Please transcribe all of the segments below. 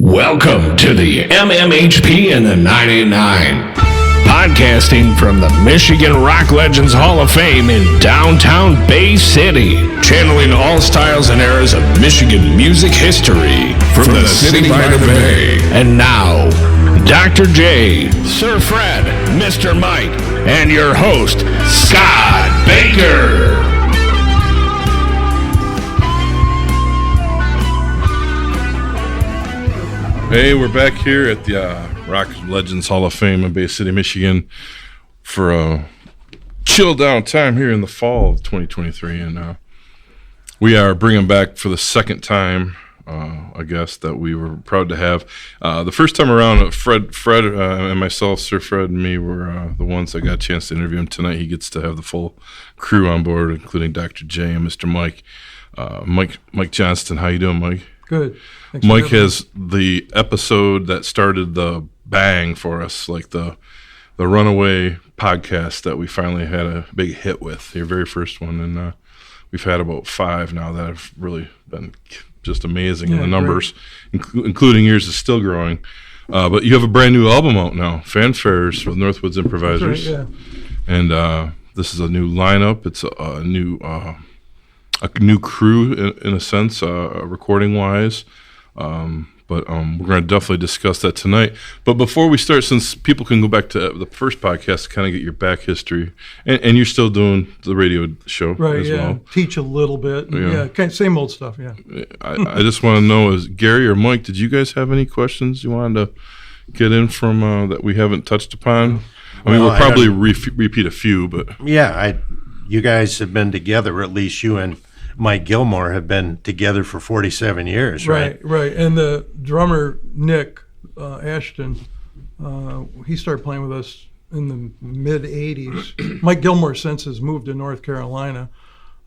Welcome to the MMHP and the 99. Podcasting from the Michigan Rock Legends Hall of Fame in downtown Bay City. Channeling all styles and eras of Michigan music history. From the city by the bay. And now, Dr. J, Sir Fred, Mr. Mike, and your host, Scott Baker. Hey, we're back here at the Rock Legends Hall of Fame in Bay City, Michigan for a chill down time here in the fall of 2023. And we are bringing back for the second time a guest that we were proud to have. The first time around, Fred and myself, Sir Fred and me, were the ones that got a chance to interview him tonight. He gets to have the full crew on board, including Dr. J and Mr. Mike. Mike Johnston, how you doing, Mike? Good. Thanks. Mike has the episode that started the bang for us, like the Runaway podcast that we finally had a big hit with, your very first one. And we've had about 5 now that have really been just amazing. And the numbers, including yours, is still growing. But you have a brand new album out now, Fanfares with Northwoods Improvisers. Right, yeah. And this is a new lineup. It's a new crew in a sense, recording wise. But we're going to definitely discuss that tonight. But before we start, since people can go back to the first podcast to kind of get your back history, and you're still doing the radio show as well. Teach a little bit. Same old stuff, yeah. I just want to know, is Gary or Mike, did you guys have any questions you wanted to get in from that we haven't touched upon? I mean, we'll probably repeat a few, but... Yeah, you guys have been together, or at least you and Mike Gilmore have been together for 47 years, right? Right. And the drummer, Nick Ashton, he started playing with us in the mid-'80s. Mike Gilmore since has moved to North Carolina.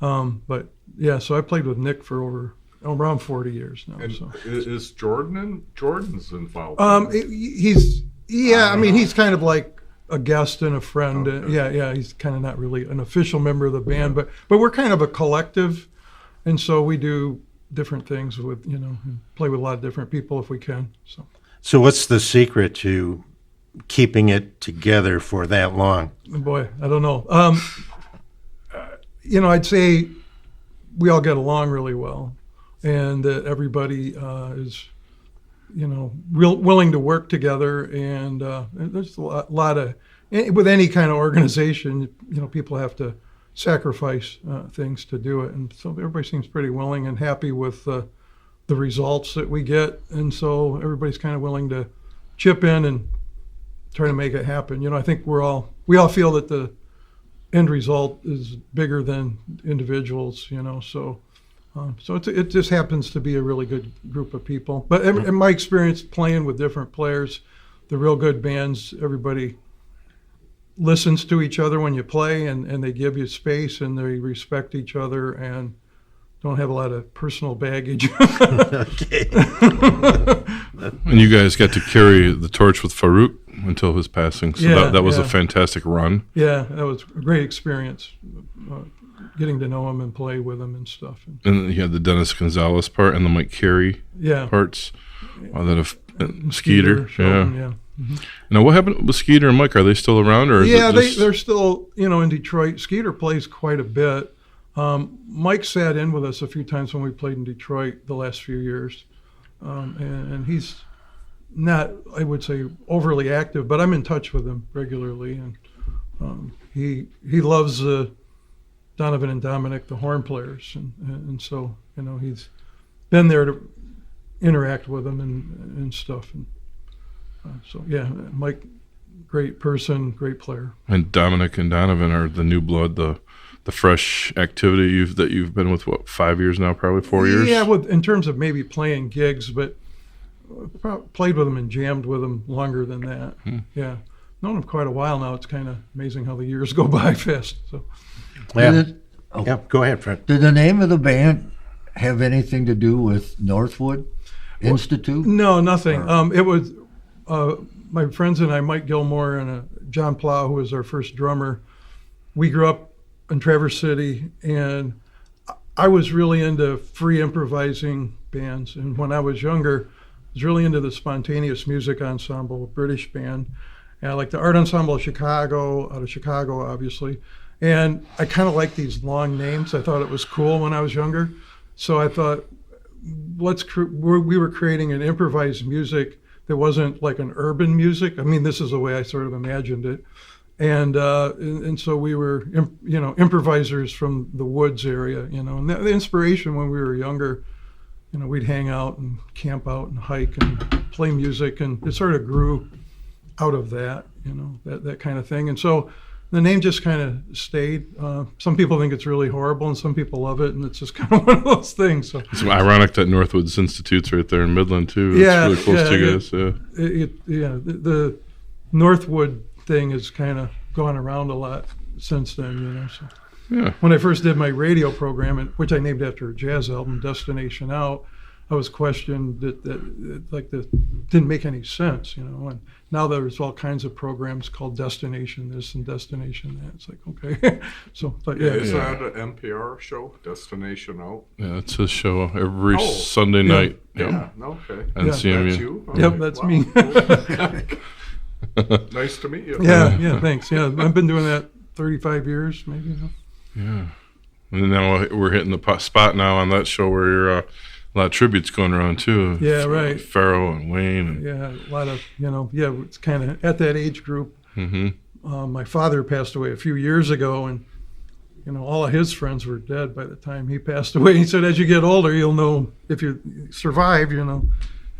But, yeah, so I played with Nick for around 40 years now. And so. Is Jordan's involved? He's kind of like a guest and a friend. Okay. He's kind of not really an official member of the band, but we're kind of a collective. And so we do different things with, play with a lot of different people if we can. So what's the secret to keeping it together for that long? Boy, I don't know. I'd say we all get along really well, and that everybody is, willing to work together. And there's a lot of, with any kind of organization, people have to sacrifice things to do it, and so everybody seems pretty willing and happy with the results that we get, and so everybody's kind of willing to chip in and try to make it happen. I think we all feel that the end result is bigger than individuals, so it just happens to be a really good group of people. But in my experience playing with different players, the real good bands, everybody listens to each other when you play, and they give you space, and they respect each other and don't have a lot of personal baggage. Okay. And you guys got to carry the torch with Faruq until his passing, so that was a fantastic run. Yeah, that was a great experience, getting to know him and play with him and stuff. And you had the Dennis Gonzalez part and the Mike Khoury parts that have Skeeter. Yeah. Mm-hmm. Now, what happened with Skeeter and Mike? Are they still around, or they're still in Detroit. Skeeter plays quite a bit. Mike sat in with us a few times when we played in Detroit the last few years, and he's not, I would say, overly active, but I'm in touch with him regularly, and he loves Donovan and Dominic, the horn players, and so he's been there to interact with them and stuff. And Mike, great person, great player. And Dominic and Donovan are the new blood, the fresh activity that you've been with, 5 years now, probably 4 years? Yeah, in terms of maybe playing gigs, but played with them and jammed with them longer than that. Yeah, known them quite a while now. It's kind of amazing how the years go by fast. So, Go ahead, Fred. Did the name of the band have anything to do with Northwood Institute? No, nothing. It was my friends and I, Mike Gilmore and John Plow, who was our first drummer. We grew up in Traverse City, and I was really into free improvising bands. And when I was younger, was really into the Spontaneous Music Ensemble, a British band. And I like the Art Ensemble of Chicago, out of Chicago, obviously. And I kind of like these long names. I thought it was cool when I was younger. So I thought, we were creating an improvised music that wasn't like an urban music. I mean, this is the way I sort of imagined it. And so we were, improvisers from the woods area, and the inspiration when we were younger, we'd hang out and camp out and hike and play music, and it sort of grew out of that, that kind of thing. And so the name just kind of stayed. Some people think it's really horrible, and some people love it, and it's just kind of one of those things. So it's ironic that Northwoods Institute's right there in Midland too. It's really close to you guys. The Northwood thing has kind of gone around a lot since then, So Yeah. when I first did my radio program, which I named after a jazz album, Destination Out, I was questioned that didn't make any sense, And now there's all kinds of programs called Destination This and Destination That. It's like, okay. So, but yeah. Is that an NPR show, Destination Out? Yeah, it's a show every Sunday night. Yeah, okay. NCMU. That's you? Yep, that's me. Nice to meet you. Yeah, thanks. Yeah, I've been doing that 35 years, maybe. Yeah. And now we're hitting the spot now on that show where you're a lot of tributes going around too. Yeah, right. Pharaoh and Wayne. And, yeah, a lot of, it's kind of at that age group. mm-hmm. My father passed away a few years ago, and, all of his friends were dead by the time he passed away. He said, as you get older, you'll know if you survive,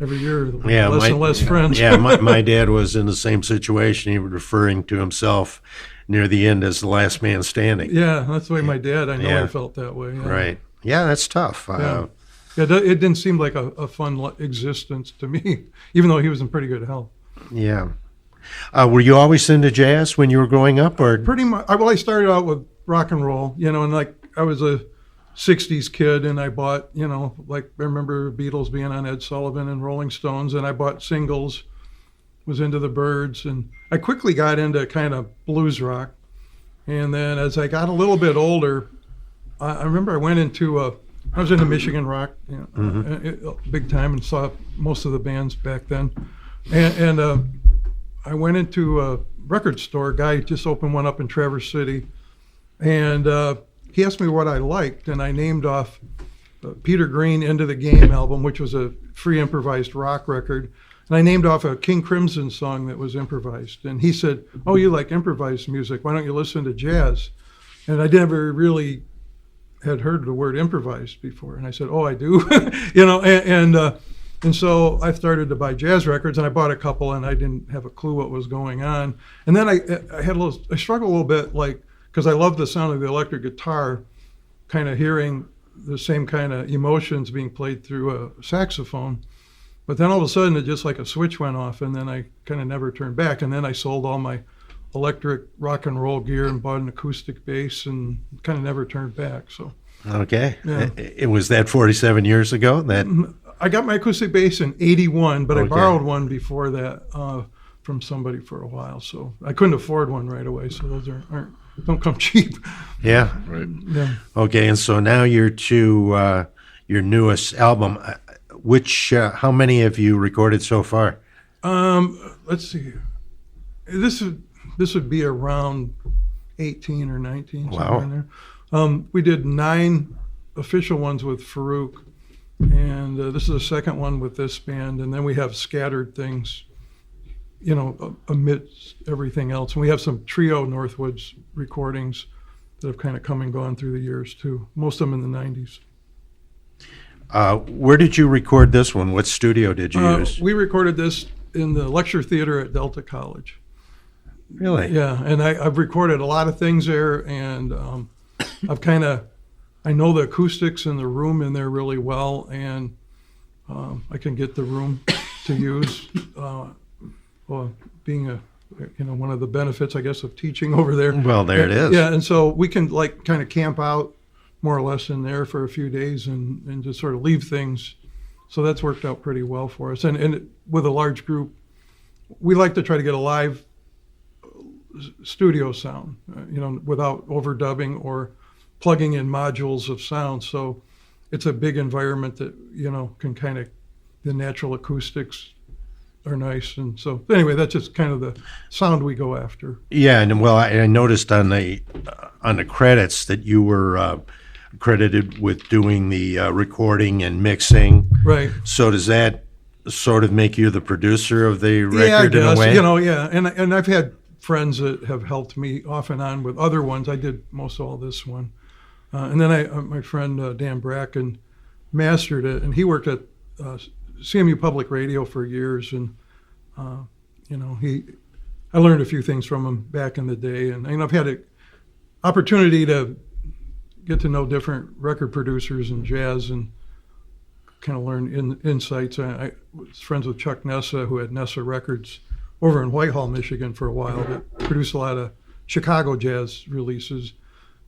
every year, less and less friends. Yeah, my dad was in the same situation. He was referring to himself near the end as the last man standing. Yeah, that's the way my dad, I know, he felt that way. Yeah. Right. Yeah, that's tough. Yeah. It didn't seem like a fun existence to me, even though he was in pretty good health. Yeah. Were you always into jazz when you were growing up, or? Pretty much. I started out with rock and roll, and like I was a 60s kid, and I bought, like I remember Beatles being on Ed Sullivan and Rolling Stones, and I bought singles, was into the Byrds, and I quickly got into kind of blues rock. And then as I got a little bit older, I remember I was into Michigan rock, big time, and saw most of the bands back then. And I went into a record store. A guy just opened one up in Traverse City, and he asked me what I liked, and I named off Peter Green Into the Game album, which was a free improvised rock record. And I named off a King Crimson song that was improvised. And he said, oh, you like improvised music. Why don't you listen to jazz? And I never really had heard the word improvised before. And I said, oh, I do. And so I started to buy jazz records, and I bought a couple, and I didn't have a clue what was going on. And then I struggled a little bit, because I love the sound of the electric guitar, kind of hearing the same kind of emotions being played through a saxophone. But then all of a sudden, it just like a switch went off, and then I kind of never turned back. And then I sold all my electric rock and roll gear and bought an acoustic bass, and kind of never turned back. So. Okay. Yeah. It was that 47 years ago that. I got my acoustic bass in '81, but Okay. I borrowed one before that from somebody for a while. So I couldn't afford one right away. So those don't come cheap. Yeah. Right. Yeah. Okay, and so now you're to your newest album. How many have you recorded so far? Let's see. This would be around 18 or 19. Wow. Somewhere in there. We did 9 official ones with Faruq, and this is the second one with this band. And then we have scattered things, amidst everything else. And we have some trio Northwoods recordings that have kind of come and gone through the years too. Most of them in the 90s. Where did you record this one? What studio did you use? We recorded this in the lecture theater at Delta College. Really? Yeah, and I've recorded a lot of things there, and I know the acoustics in the room in there really well, and I can get the room to use. Being one of the benefits, I guess, of teaching over there. Well, there it is. Yeah, and so we can kind of camp out more or less in there for a few days and just sort of leave things. So that's worked out pretty well for us. And with a large group, we like to try to get a live studio sound, without overdubbing or plugging in modules of sound. So it's a big environment that, can kind of the natural acoustics are nice. And so anyway, that's just kind of the sound we go after. Yeah, and well, I noticed on the credits that you were credited with doing the recording and mixing. Right. So does that sort of make you the producer of the record Yeah, I guess, in a way? you know, yeah. And I've had friends that have helped me off and on with other ones. I did most all this one. And then my friend Dan Bracken mastered it, and he worked at CMU Public Radio for years. And, you know, I learned a few things from him back in the day. And I've had an opportunity to get to know different record producers in jazz and kind of learn insights. I was friends with Chuck Nessa, who had Nessa Records over in Whitehall, Michigan for a while, that produced a lot of Chicago jazz releases.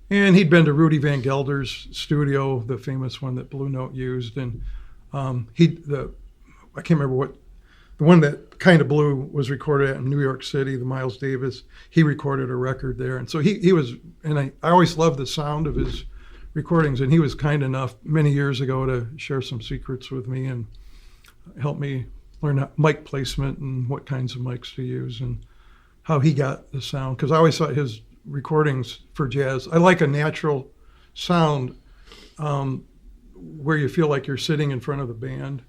And he'd been to Rudy Van Gelder's studio, the famous one that Blue Note used. And I can't remember what, the one that Kind of Blue was recorded at in New York City, the Miles Davis, he recorded a record there. And so he was, and I always loved the sound of his recordings, and he was kind enough many years ago to share some secrets with me and help me learn mic placement and what kinds of mics to use and how he got the sound. Because I always thought his recordings for jazz, I like a natural sound where you feel like you're sitting in front of the band.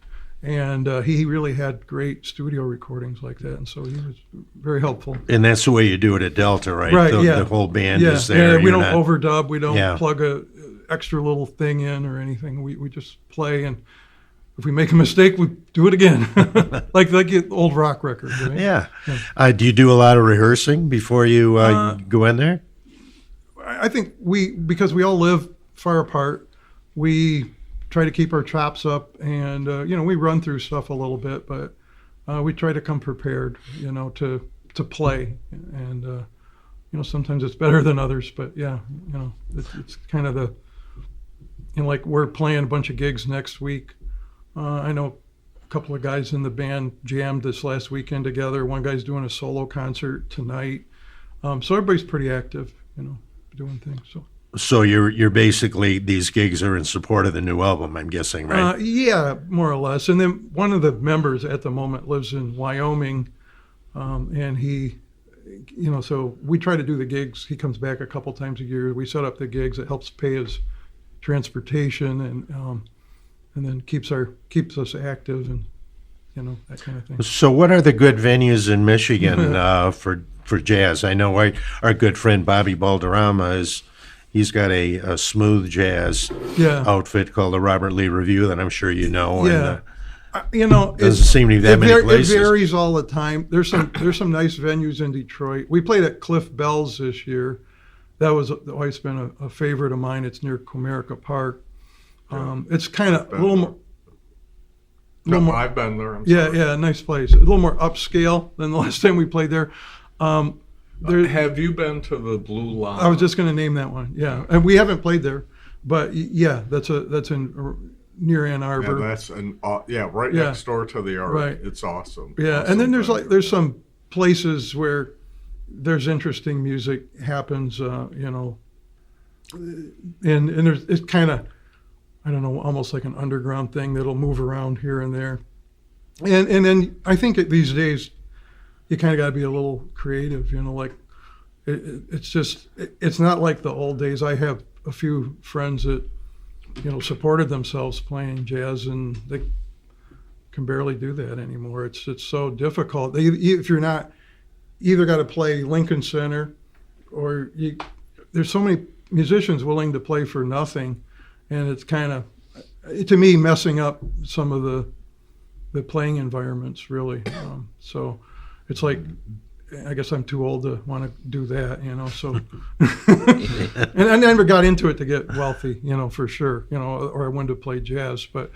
And he really had great studio recordings like that, and so he was very helpful. And that's the way you do it at Delta, right? Right, The whole band is there. Yeah, we You're don't not- overdub. We don't Yeah. plug a extra little thing in or anything. We just play, and if we make a mistake, we do it again, like the old rock record. Right? Yeah. Do you do a lot of rehearsing before you go in there? I think because we all live far apart, we try to keep our chops up, and we run through stuff a little bit, but we try to come prepared, to play, and sometimes it's better than others, but yeah, it's kind of like we're playing a bunch of gigs next week. I know a couple of guys in the band jammed this last weekend together. One guy's doing a solo concert tonight, so everybody's pretty active, doing things. So you're basically, these gigs are in support of the new album, I'm guessing, right? Yeah, more or less. And then one of the members at the moment lives in Wyoming, and he, so we try to do the gigs. He comes back a couple times a year. We set up the gigs. It helps pay his transportation and then keeps us active and that kind of thing. So what are the good venues in Michigan for jazz? I know our good friend Bobby Balderrama he's got a smooth jazz outfit called the Robert Lee Review that I'm sure you know. Yeah. And, doesn't seem to be that many places. It varies all the time. There's some nice venues in Detroit. We played at Cliff Bell's this year. That was always been a favorite of mine. It's near Comerica Park. It's kind of a little more. I've been there. Yeah, nice place. A little more upscale than the last time we played there. Have you been to the Blue Llama? I was just going to name that one. Yeah, and we haven't played there, but yeah, that's in near Ann Arbor. Yeah, that's right next door to the art. Right. It's awesome. Yeah, awesome and then venue. there's some places where there's interesting music happens, and it's kind of, I don't know, almost like an underground thing that'll move around here and there, and then I think these days you kind of got to be a little creative, like it's not like the old days. I have a few friends that supported themselves playing jazz, and they can barely do that anymore. It's so difficult. If you're not, either got to play Lincoln Center, or there's so many musicians willing to play for nothing, and it's kind of, to me, messing up some of the playing environments, really. So it's like, I guess I'm too old to want to do that, so. And I never got into it to get wealthy, for sure, or I wanted to play jazz, but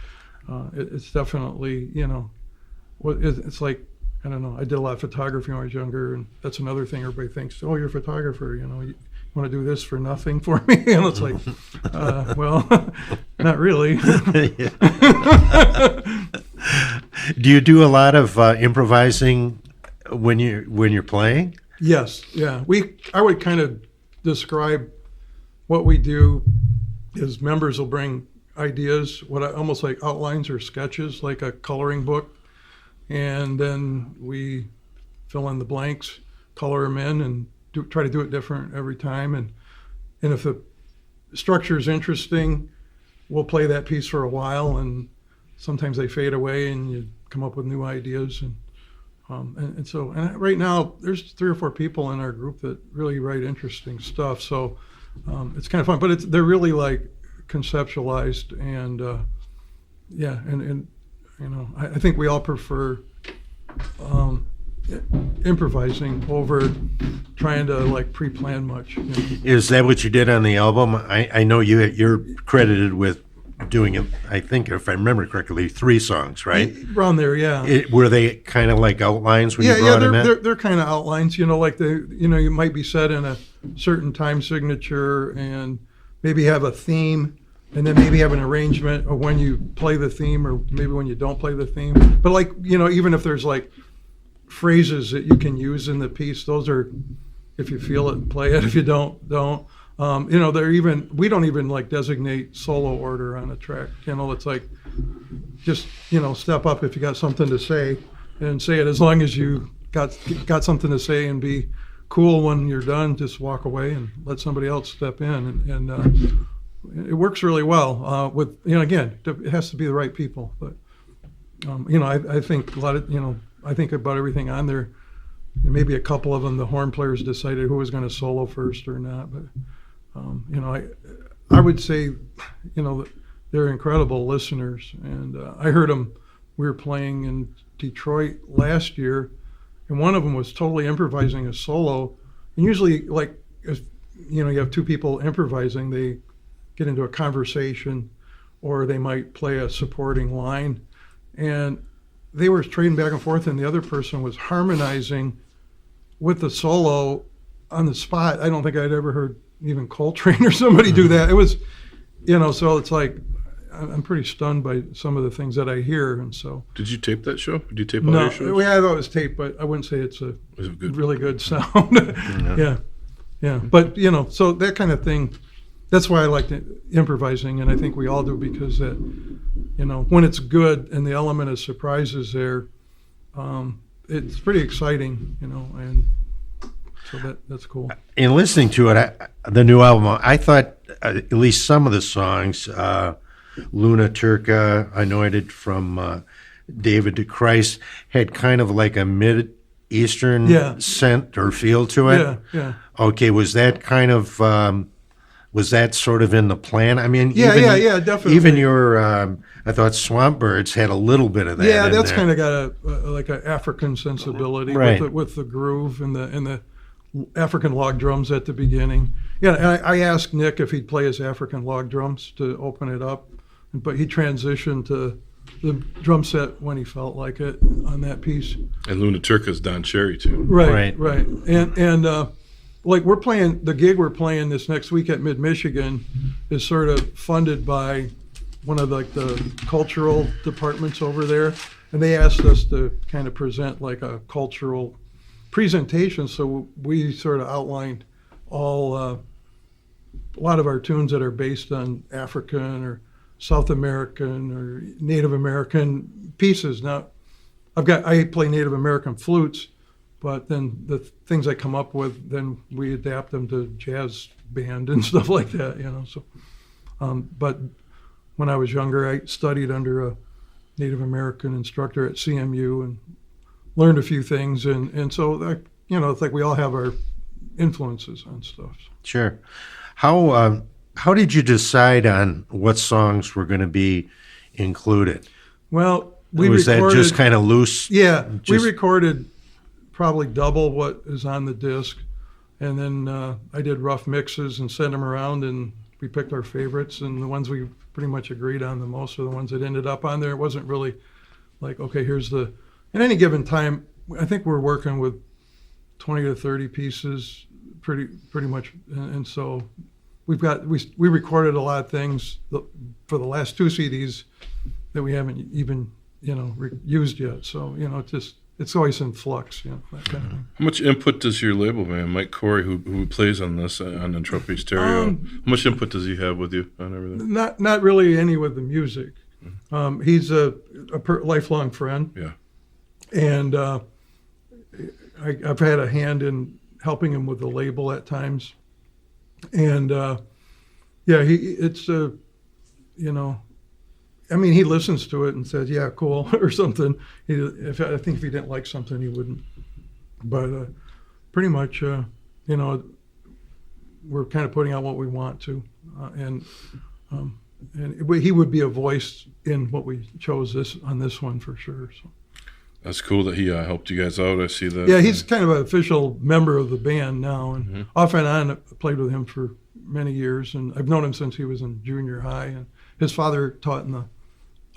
it's definitely, it's like, I don't know, I did a lot of photography when I was younger, and that's another thing everybody thinks, oh, you're a photographer, you want to do this for nothing for me? And it's like, well, not really. Do you do a lot of improvising when you're playing? Yes, yeah. I would kind of describe what we do is members will bring ideas, almost like outlines or sketches, like a coloring book, and then we fill in the blanks, color them in, and try to do it different every time. And if the structure is interesting, we'll play that piece for a while, and sometimes they fade away, and you come up with new ideas. And so right now there's 3 or 4 people in our group that really write interesting stuff. So it's kind of fun, but they're really like conceptualized, and and you know, I think we all prefer improvising over trying to like pre-plan much. You know? Is that what you did on the album? I know you're credited with doing it, I think, if I remember correctly, 3 songs, right? Around there, yeah. Were they kind of like outlines when you brought them in? They're kind of outlines, you know, like you might be set in a certain time signature and maybe have a theme, and then maybe have an arrangement of when you play the theme or maybe when you don't play the theme. But like, you know, even if there's like phrases that you can use in the piece, those are, if you feel it, play it. If you don't. You know, we don't even like designate solo order on a track. You know, it's like, just, you know, step up if you got something to say and say it, as long as you got something to say, and be cool when you're done, just walk away and let somebody else step in. And it works really well with, you know, again, it has to be the right people. But, you know, I think a lot of, you know, I think about everything on there. Maybe a couple of them, the horn players decided who was going to solo first or not. But, you know, I would say, you know, they're incredible listeners. And I heard them, we were playing in Detroit last year, and one of them was totally improvising a solo. And usually, like, if, you know, you have 2 people improvising, they get into a conversation, or they might play a supporting line. And they were trading back and forth, and the other person was harmonizing with the solo on the spot. I don't think I'd ever heard even Coltrane or somebody do that. It was, you know, so it's like, I'm pretty stunned by some of the things that I hear. And so, did you tape that show? Did you tape all your shows? No, I thought it was taped, but I wouldn't say it's really good sound. Yeah. But, you know, so that kind of thing, that's why I like improvising, and I think we all do, because that, you know, when it's good and the element of surprise is there, it's pretty exciting, you know, and so that's cool. In listening to it, the new album, I thought at least some of the songs, Luna Turca, Anointed from David to Christ, had kind of like a Mid-Eastern scent or feel to it. Yeah. Okay, was that kind of, was that sort of in the plan? I mean, yeah, definitely. Even your, I thought Swamp Birds had a little bit of that. Yeah, that's kind of got like an African sensibility, right, with the groove and the African log drums at the beginning. Yeah, and I asked Nick if he'd play his African log drums to open it up, but he transitioned to the drum set when he felt like it on that piece. And Luna Turca's Don Cherry too. Right. And like we're playing, the gig we're playing this next week at Mid-Michigan is sort of funded by one of like the cultural departments over there, and they asked us to kind of present like a cultural presentation. So we sort of outlined all a lot of our tunes that are based on African or South American or Native American pieces. Now, I play Native American flutes, but then the things I come up with, then we adapt them to jazz band and stuff like that, you know. So, but when I was younger, I studied under a Native American instructor at CMU and learned a few things, and so you know, it's like we all have our influences on stuff. Sure. How did you decide on what songs were going to be included? Well, was that just kind of loose? Yeah, we recorded probably double what is on the disc, and then I did rough mixes and sent them around, and we picked our favorites, and the ones we pretty much agreed on the most are the ones that ended up on there. It wasn't really like, okay, here's the, at any given time, I think we're working with 20 to 30 pieces pretty much, and so we recorded a lot of things for the last 2 CDs that we haven't even, you know, used yet. So, you know, it's always in flux, that kind of thing. How much input does your label man, Mike Khoury, who plays on this on Entropy Stereo? How much input does he have with you on everything? Not really any with the music. He's a lifelong friend. Yeah. And I've had a hand in helping him with the label at times. And he listens to it and says, "Yeah, cool," or something. I think if he didn't like something, he wouldn't. But pretty much, we're kind of putting out what we want to, and he would be a voice in what we chose on this one for sure. So. That's cool that he helped you guys out. I see that. Yeah, he's kind of an official member of the band now, and off and on, I played with him for many years, and I've known him since he was in junior high. And his father taught in the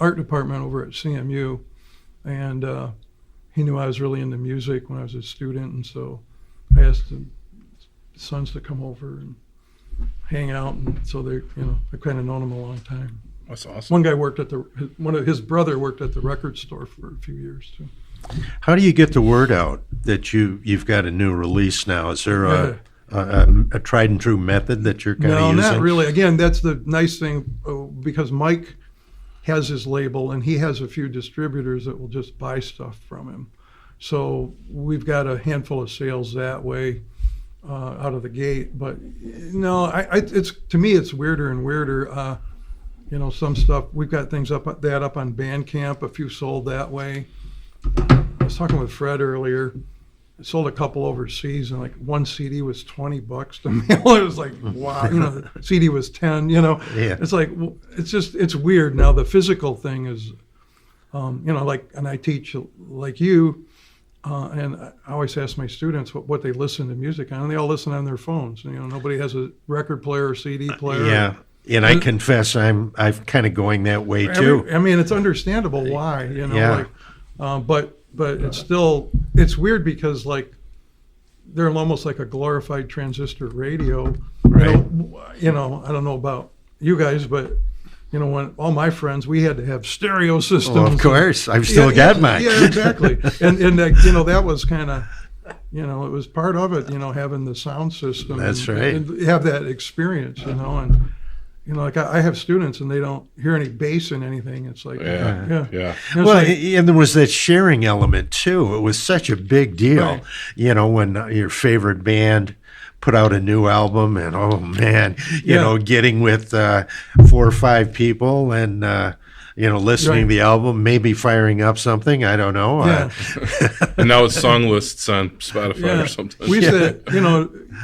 art department over at CMU, and he knew I was really into music when I was a student, and so I asked the sons to come over and hang out, and so I've kind of known him a long time. That's awesome. One guy worked at his brother worked at the record store for a few years too. How do you get the word out that you've got a new release now? Is there a tried and true method that you're kind of using? No, not really. Again, that's the nice thing because Mike has his label and he has a few distributors that will just buy stuff from him. So we've got a handful of sales that way out of the gate. But no, it's to me it's weirder and weirder. Some stuff we've got things up on Bandcamp. A few sold that way. I was talking with Fred earlier. I sold a couple overseas, and like one CD was $20 to mail. It was like, wow, the CD was 10. Yeah. It's like it's weird now. The physical thing is, and I teach like you, and I always ask my students what they listen to music on, and they all listen on their phones. Nobody has a record player or CD player. Yeah. And I confess, I'm kind of going that way too. It's understandable why, but it's weird because like they're almost like a glorified transistor radio. Right. I don't know about you guys, but when all my friends, we had to have stereo systems. Well, of course, I've still got mine. Yeah, exactly. and that was kind of. It was part of it, having the sound system. That's right. And have that experience, and. Like I have students and they don't hear any bass in anything. It's like, yeah. Well, and there was that sharing element too. It was such a big deal, right. When your favorite band put out a new album and, oh man, getting with 4 or 5 people and, listening to the album, maybe firing up something. I don't know. Yeah. And now it's song lists on Spotify or something. We said,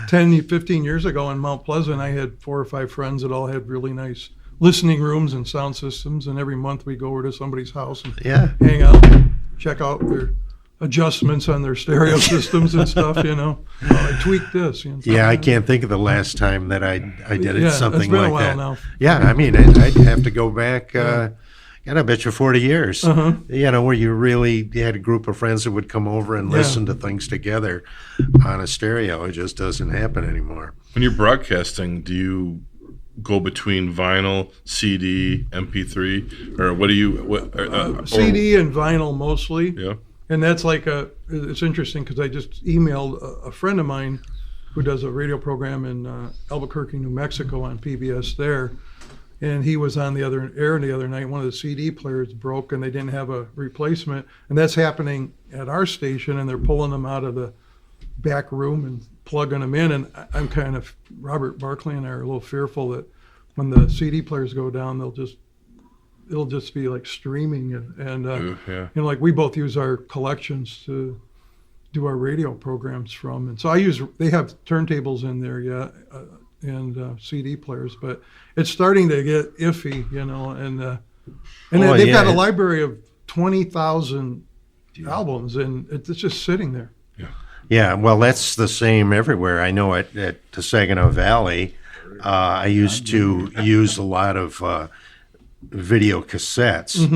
10, 15 years ago in Mount Pleasant, I had 4 or 5 friends that all had really nice listening rooms and sound systems. And every month we go over to somebody's house and hang out, check out their adjustments on their stereo systems and stuff, I tweaked this. I can't think of the last time that I did something it's been like a while that. Now. Yeah, I'd have to go back. I bet you 40 years, where you had a group of friends that would come over and listen to things together on a stereo. It just doesn't happen anymore. When you're broadcasting, do you go between vinyl, CD, MP3, or what do you... CD and vinyl mostly. Yeah. And that's it's interesting because I just emailed a friend of mine who does a radio program in Albuquerque, New Mexico on PBS there. And he was on the other night. One of the CD players broke, and they didn't have a replacement. And that's happening at our station, and they're pulling them out of the back room and plugging them in. And I'm kind of Robert Barkley and I are a little fearful that when the CD players go down, it'll just be like streaming. And like we both use our collections to do our radio programs from. And so they have turntables in there, and CD players, but it's starting to get iffy, they've got a library of 20,000 albums, and it's just sitting there. Yeah, well, that's the same everywhere. I know at the Saginaw Valley, I used to use a lot of video cassettes,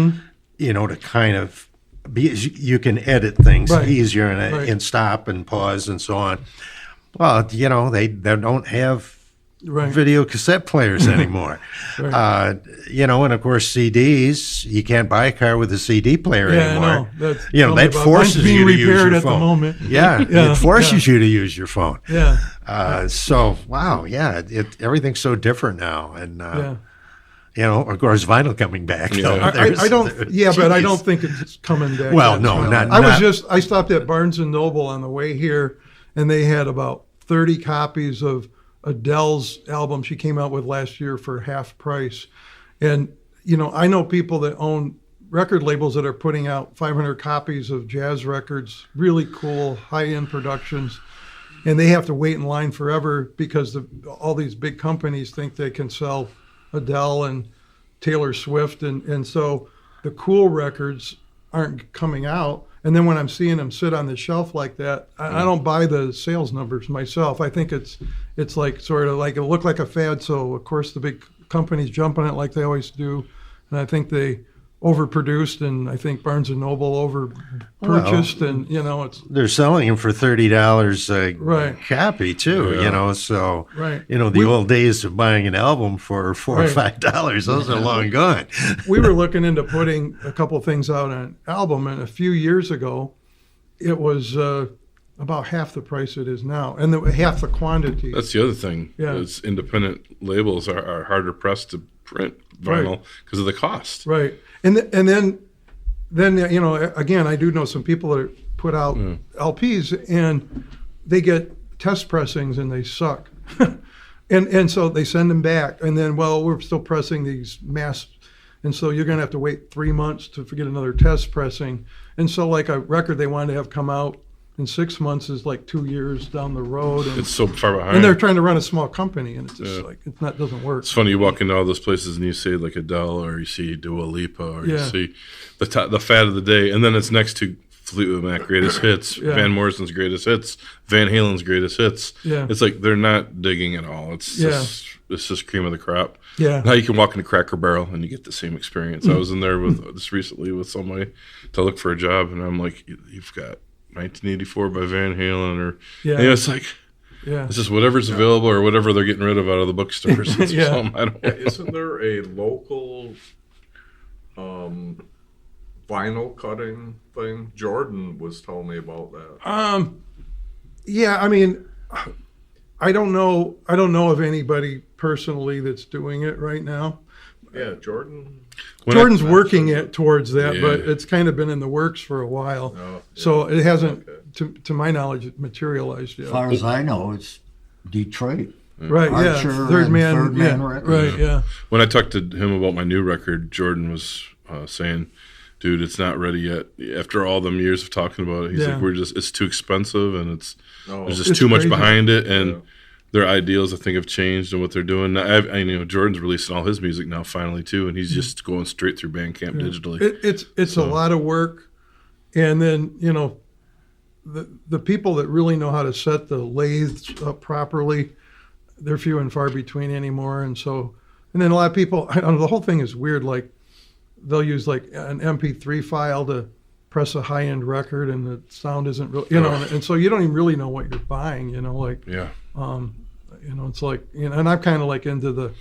to kind of you can edit things easier and stop and pause and so on. Well, they don't have video cassette players anymore. You know, and of course CDs. You can't buy a car with a CD player anymore. You know, that forces you to use your phone. At the moment. It forces you to use your phone. Yeah. So wow, everything's so different now, and you know, of course, vinyl coming back. I don't. Yeah, but I don't think it's coming back. Well, no, not. I stopped at Barnes and Noble on the way here, and they had about 30 copies of Adele's album she came out with last year for half price. And, you know, I know people that own record labels that are putting out 500 copies of jazz records, really cool, high-end productions, and they have to wait in line forever because all these big companies think they can sell Adele and Taylor Swift. And so the cool records aren't coming out. And then when I'm seeing them sit on the shelf like that, I don't buy the sales numbers myself. I think it's like sort of like it looked like a fad. So of course the big companies jump on it like they always do. And I think they overproduced, and I think Barnes and Noble overpurchased, and you know they're selling them for $30 a copy too. You know, so you know the old days of buying an album for $4 or $5, those are long gone. We were looking into putting a couple of things out on an album, and a few years ago, it was about half the price it is now, and half the quantity. That's the other thing. Yeah, is independent labels are harder pressed to print vinyl because of the cost. Right. And then you know, again, I do know some people that put out LPs and they get test pressings and they suck. and so they send them back, and then, well, we're still pressing these mass, and so you're going to have to wait 3 months to get another test pressing. And so like a record they wanted to have come out in 6 months is like 2 years down the road. And it's so far behind. And they're trying to run a small company, and it's just like doesn't work. It's funny, you walk into all those places and you see like Adele, or you see Dua Lipa, or you see the fad of the day, and then it's next to Fleetwood Mac greatest hits, Van Morrison's greatest hits, Van Halen's greatest hits. It's like they're not digging at all. It's just cream of the crop. Now you can walk into Cracker Barrel and you get the same experience. I was in there just recently with somebody to look for a job, and I'm like, you've got 1984 by Van Halen, or you know, it's like it's just whatever's available or whatever they're getting rid of out of the bookstores. Something. I don't know. Isn't there a local vinyl cutting thing? Jordan was telling me about that. Yeah, I mean, I don't know of anybody personally that's doing it right now. Yeah, Jordan's working towards that, but it's kind of been in the works for a while. So it hasn't, to my knowledge, materialized yet. As far as I know, it's Detroit. Right, Archer Third Man record. Right, When I talked to him about my new record, Jordan was saying, dude, it's not ready yet. After all them years of talking about it, he's like, it's too expensive, and there's just too much behind it, and their ideals, I think, have changed and what they're doing. I know Jordan's releasing all his music now finally too, and he's just going straight through Bandcamp digitally. It's a lot of work, and then you know, the people that really know how to set the lathes up properly, they're few and far between anymore. And then a lot of people, I don't know, the whole thing is weird. Like they'll use like an MP3 file to press a high-end record, and the sound isn't really, you know, and so you don't even really know what you're buying. You know, like you know, it's like, you know, and I'm kind of like into the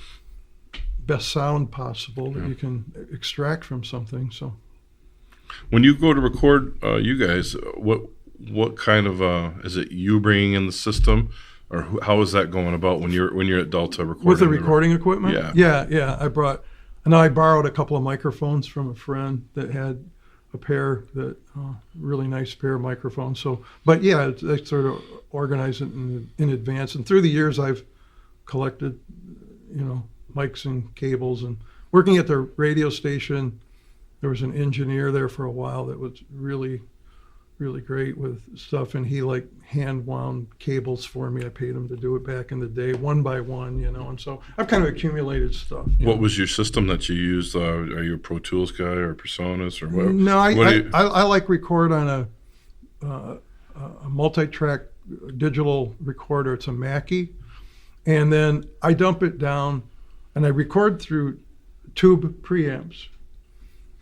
best sound possible that you can extract from something. So when you go to record, you guys, what kind of is it you bringing in the system, or how is that going about when you're at Delta recording with the recording equipment? Yeah. I borrowed a couple of microphones from a friend that had a pair, that really nice pair of microphones. So, but yeah, I sort of organize it in advance. And through the years, I've collected, you know, mics and cables. And working at the radio station, there was an engineer there for a while that was really, really great with stuff. And he like hand wound cables for me. I paid him to do it back in the day, one by one, you know. And so I've kind of accumulated stuff. What was your system that you used? Are you a Pro Tools guy or Personas or what? No, I like record on a multi-track digital recorder. It's a Mackie, and then I dump it down, and I record through tube preamps,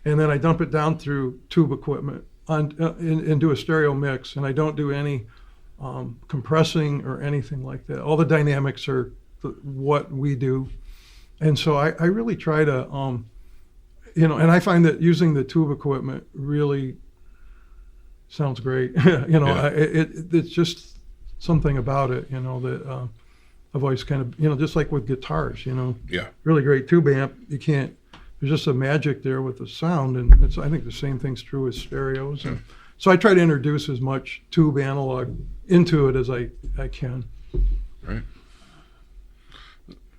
and then I dump it down through tube equipment and do a stereo mix, and I don't do any compressing or anything like that. All the dynamics are what we do. And so I really try to, and I find that using the tube equipment really sounds great. It's just something about it, that I've always kind of, just like with guitars, really great tube amp. There's just a magic there with the sound, and I think the same thing's true with stereos. And so I try to introduce as much tube analog into it as I can. Right.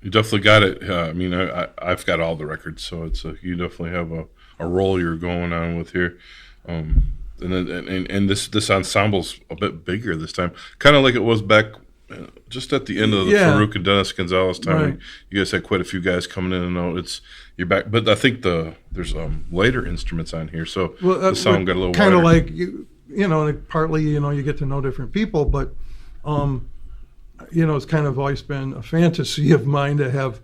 You definitely got it. I've got all the records, so you definitely have a role you're going on with here. And this ensemble's a bit bigger this time, kind of like it was back just at the end of the Faruq and Dennis Gonzalez time. Right. You guys had quite a few guys coming in and out. You're back, but I think there's later instruments on here, so the sound got a little kind wider. of like partly you get to know different people, but it's kind of always been a fantasy of mine to have.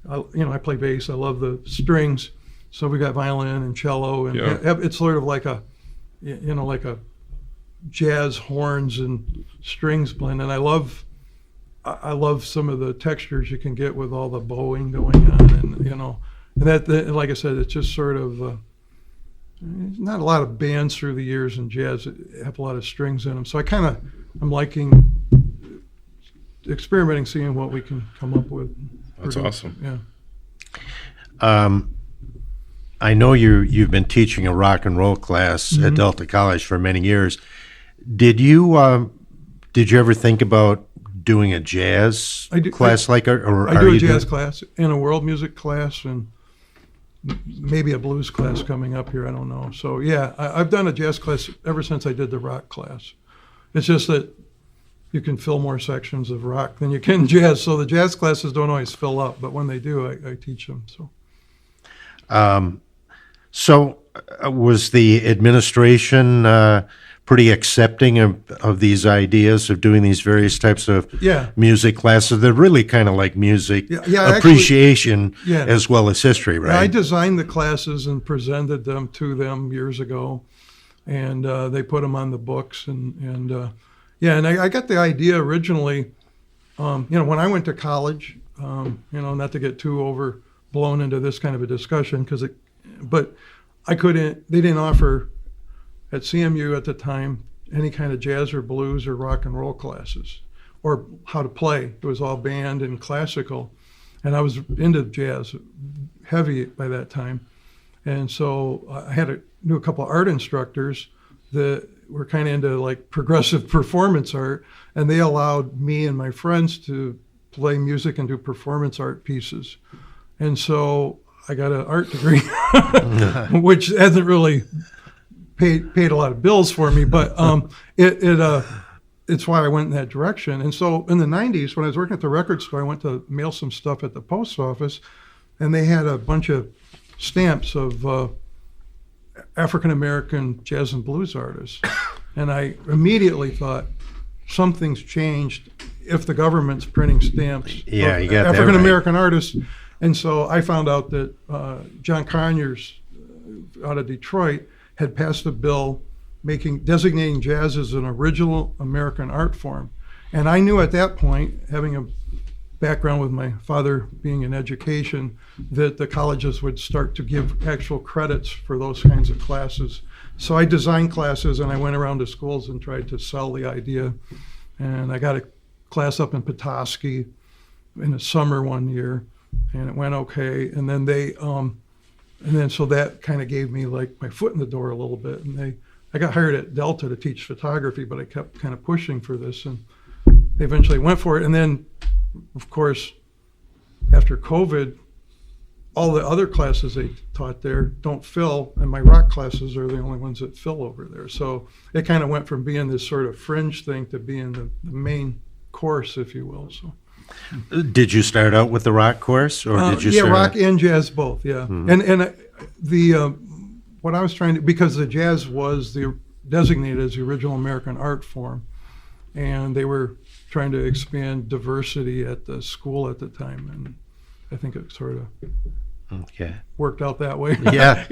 I play bass. I love the strings, so we got violin and cello, and it's sort of like a jazz horns and strings blend, and I love some of the textures you can get with all the bowing going on, and that like I said, it's just sort of not a lot of bands through the years in jazz that have a lot of strings in them, so I'm liking experimenting, seeing what we can come up with. That's awesome. Yeah. I know you've been teaching a rock and roll class at Delta College for many years. Did you ever think about doing a jazz class I do a jazz class and a world music class and maybe a blues class coming up here. I don't know. So I've done a jazz class ever since I did the rock class. It's just that you can fill more sections of rock than you can jazz. So the jazz classes don't always fill up, but when they do, I teach them. So was the administration pretty accepting of these ideas of doing these various types of music classes? They're really kind of like music appreciation as well as history, right? I designed the classes and presented them to them years ago, and they put them on the books. And I got the idea originally, when I went to college, not to get too overblown into this kind of a discussion, but I couldn't, they didn't offer at CMU at the time any kind of jazz or blues or rock and roll classes or how to play. It was all band and classical. And I was into jazz heavy by that time. And so I knew a couple of art instructors that were kind of into like progressive performance art, and they allowed me and my friends to play music and do performance art pieces. And so I got an art degree, which hasn't really paid a lot of bills for me, but it's why I went in that direction. And so in the 90s, when I was working at the record store, I went to mail some stuff at the post office, and they had a bunch of stamps of African-American jazz and blues artists. And I immediately thought, something's changed if the government's printing stamps of African-American artists. And so I found out that John Conyers out of Detroit had passed a bill designating jazz as an original American art form. And I knew at that point, having a background with my father being in education, that the colleges would start to give actual credits for those kinds of classes. So I designed classes, and I went around to schools and tried to sell the idea. And I got a class up in Petoskey in the summer one year, and it went okay. And then so that kind of gave me like my foot in the door a little bit. And I got hired at Delta to teach photography, but I kept kind of pushing for this, and they eventually went for it. And then, of course, after COVID, all the other classes they taught there don't fill, and my rock classes are the only ones that fill over there. So it kind of went from being this sort of fringe thing to being the main course, if you will. So. Did you start out with the rock course, or did you? Rock and jazz both. Yeah, and what I was trying to, because the jazz was designated as the original American art form, and they were trying to expand diversity at the school at the time, and I think it sort of Okay. worked out that way. Yeah.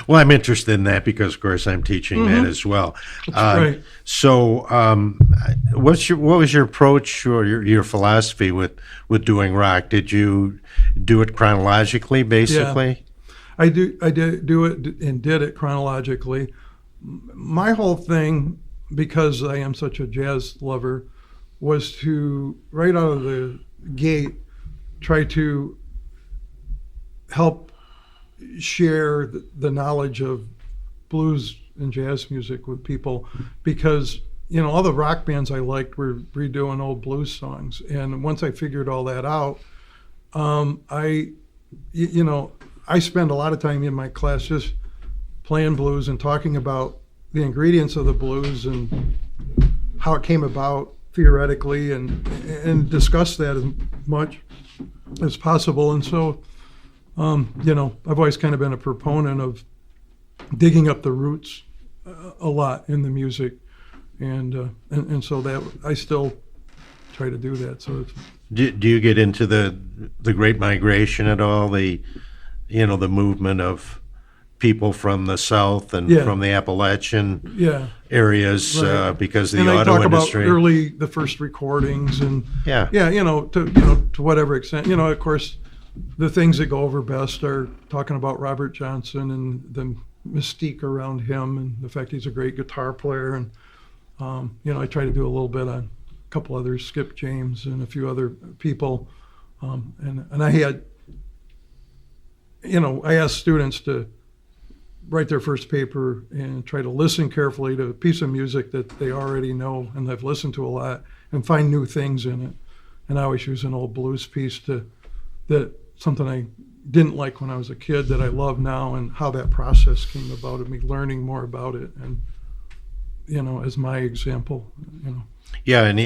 Well, I'm interested in that because, of course, I'm teaching that as well. Right. So, what was your approach or your philosophy with doing rock? Did you do it chronologically, basically? I did do it and did it chronologically. My whole thing, because I am such a jazz lover, was to, right out of the gate, try to help share the knowledge of blues and jazz music with people, because all the rock bands I liked were redoing old blues songs, and once I figured all that out, I spend a lot of time in my class just playing blues and talking about the ingredients of the blues and how it came about theoretically, and discuss that as much as possible. And so I've always kind of been a proponent of digging up the roots a lot in the music, and so that I still try to do that. So do you get into the Great Migration at all? The movement of people from the South and from the Appalachian areas, right. Because the auto industry. And I talk about the first recordings and to whatever extent. Of course, the things that go over best are talking about Robert Johnston and the mystique around him and the fact he's a great guitar player. And I try to do a little bit on a couple others, Skip James and a few other people. And I had, I asked students to write their first paper and try to listen carefully to a piece of music that they already know and they've listened to a lot, and find new things in it. And I always use an old blues piece that something I didn't like when I was a kid that I love now, and how that process came about of me learning more about it, and as my example. Yeah, and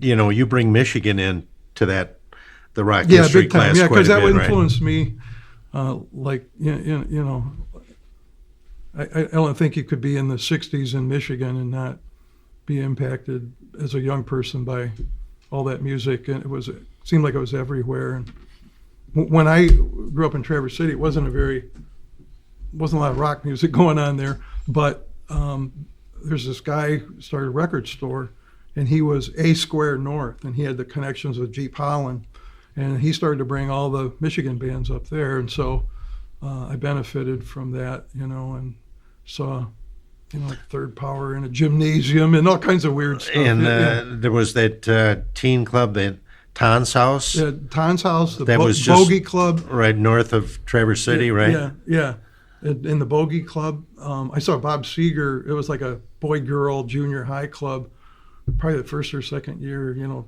you bring Michigan into that, the rock history big time. class, because that bit, influenced me. I don't think you could be in the 60s in Michigan and not be impacted as a young person by all that music. And it seemed like it was everywhere. And when I grew up in Traverse City, it wasn't a lot of rock music going on there. But there's this guy who started a record store, and he was A Square North, and he had the connections with Jeep Holland. And he started to bring all the Michigan bands up there. And so I benefited from that, and saw, Third Power in a gymnasium and all kinds of weird stuff. And there was that teen club, that Ton's House. Yeah, Ton's House, the was Bogey Club. Right north of Traverse City, right? Yeah. In the Bogey Club. I saw Bob Seger. It was like a boy-girl junior high club, probably the first or second year,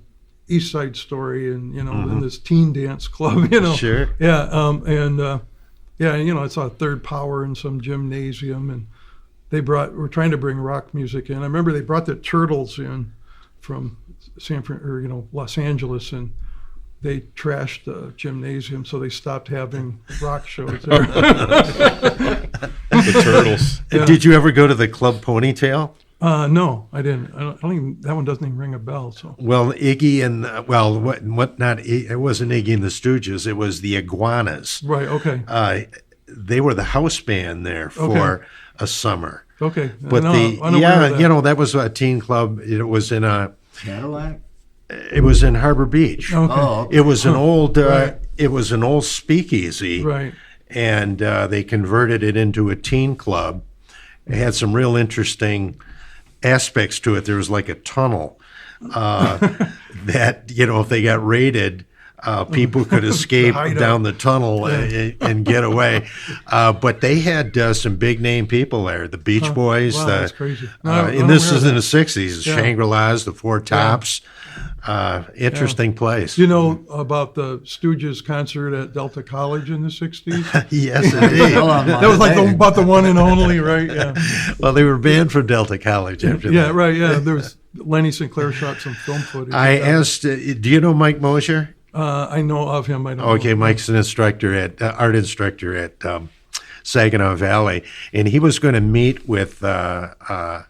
East Side Story, and, in this teen dance club, Sure. Yeah, I saw Third Power in some gymnasium, and we're trying to bring rock music in. I remember they brought the Turtles in from Los Angeles, and they trashed the gymnasium, so they stopped having rock shows there. The Turtles. Yeah. Did you ever go to the Club Ponytail? No, I didn't. I don't even. That one doesn't even ring a bell. So. Well, Iggy and what? Not it wasn't Iggy and the Stooges. It was the Iguanas. Right. Okay. They were the house band there for a summer. Okay. But that was a teen club. It was in a Cadillac. It was in Harbor Beach. Okay. Oh, okay. It was an old. Right. It was an old speakeasy. Right. And they converted it into a teen club. It had some real interesting aspects to it. There was like a tunnel that, if they got raided, people could escape down the tunnel and get away. But they had some big name people there. The Beach Boys. Wow, that's crazy. And this is in the 60s. Yeah. Shangri-La's, the Four Tops. Interesting place. You know about the Stooges concert at Delta College in the 60s? Yes, indeed. That was like about the one and only, right? Yeah. Well, they were banned from Delta College after that. Yeah, right, yeah. There was Lenny Sinclair shot some film footage. I asked, do you know Mike Mosher? I know of him. I don't Okay, know. Mike's an art instructor at Saginaw Valley, and he was going to meet with Don.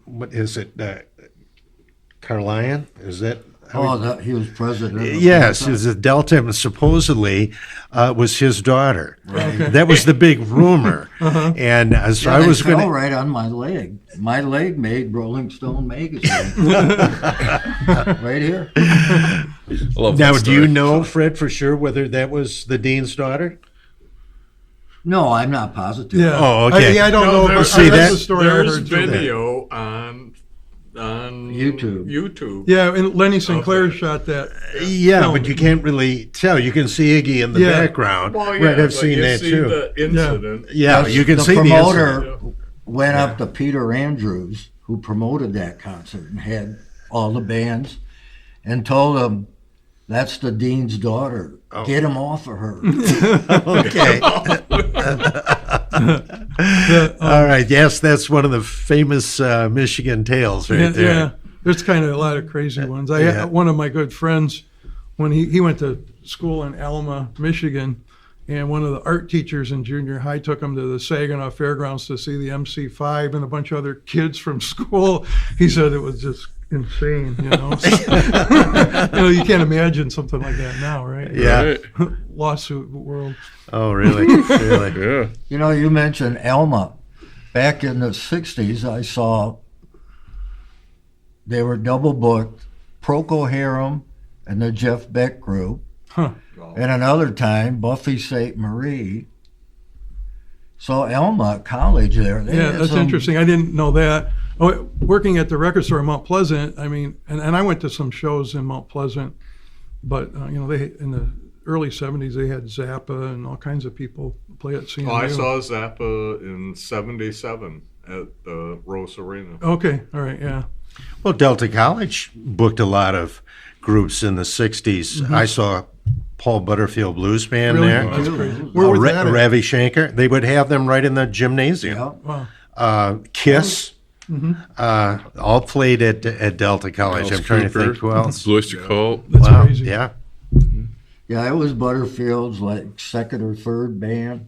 What is it? Carlion? Is that He was president. Yes, it was a Delta, and supposedly was his daughter. Right. That was the big rumor. And so I was going to. right on my leg. My leg made Rolling Stone magazine. Right here. I love Now, that do you story. know, Fred, for sure whether that was the dean's daughter? No, I'm not positive. Yeah. Oh, okay. I don't No, know. there- But see, that's that- the story I There's heard too. video on YouTube. Yeah, and Lenny Sinclair shot that. Yeah, film. but you can't really tell. You can see Iggy in the Yeah. background. Well, yeah, Right, I've but seen you that see too. the incident. Yeah, you can the see the promoter incident. went up to Peter Andrews, who promoted that concert and had all the bands, and told him, "That's the dean's daughter. Get him off of her." Okay. All right. Yes, that's one of the famous Michigan tales right there. Yeah, there's kind of a lot of crazy ones. I Yeah. had one of my good friends when he went to school in Alma, Michigan, and one of the art teachers in junior high took him to the Saginaw Fairgrounds to see the MC5 and a bunch of other kids from school. He said it was just insane, you know. You can't imagine something like that now, right? Yeah. Right. Lawsuit world. Oh, really? Really? Yeah. You know, you mentioned Alma. Back in the 60s, I saw they were double booked, Procol Harum and the Jeff Beck group. Huh. And another time, Buffy St. Marie. So Alma College there. they Yeah, had that's some- interesting. I didn't know that. Oh, working at the record store in Mount Pleasant, I mean, and I went to some shows in Mount Pleasant, but they in the early '70s they had Zappa and all kinds of people play at CMU. Oh, I saw Zappa in '77 at the Rose Arena. Okay, all right, yeah, Well, Delta College booked a lot of groups in the 60s. I saw Paul Butterfield Blues Band really, there. that's crazy. Where was that? At? Ravi Shankar. They would have them right in the gymnasium. Yeah. Wow. Kiss. All played at Delta College. Alice I'm trying to Cooper, think who else. Blue Oyster Cult. That's Wow. crazy. Yeah. Yeah, it was Butterfield's like second or third band.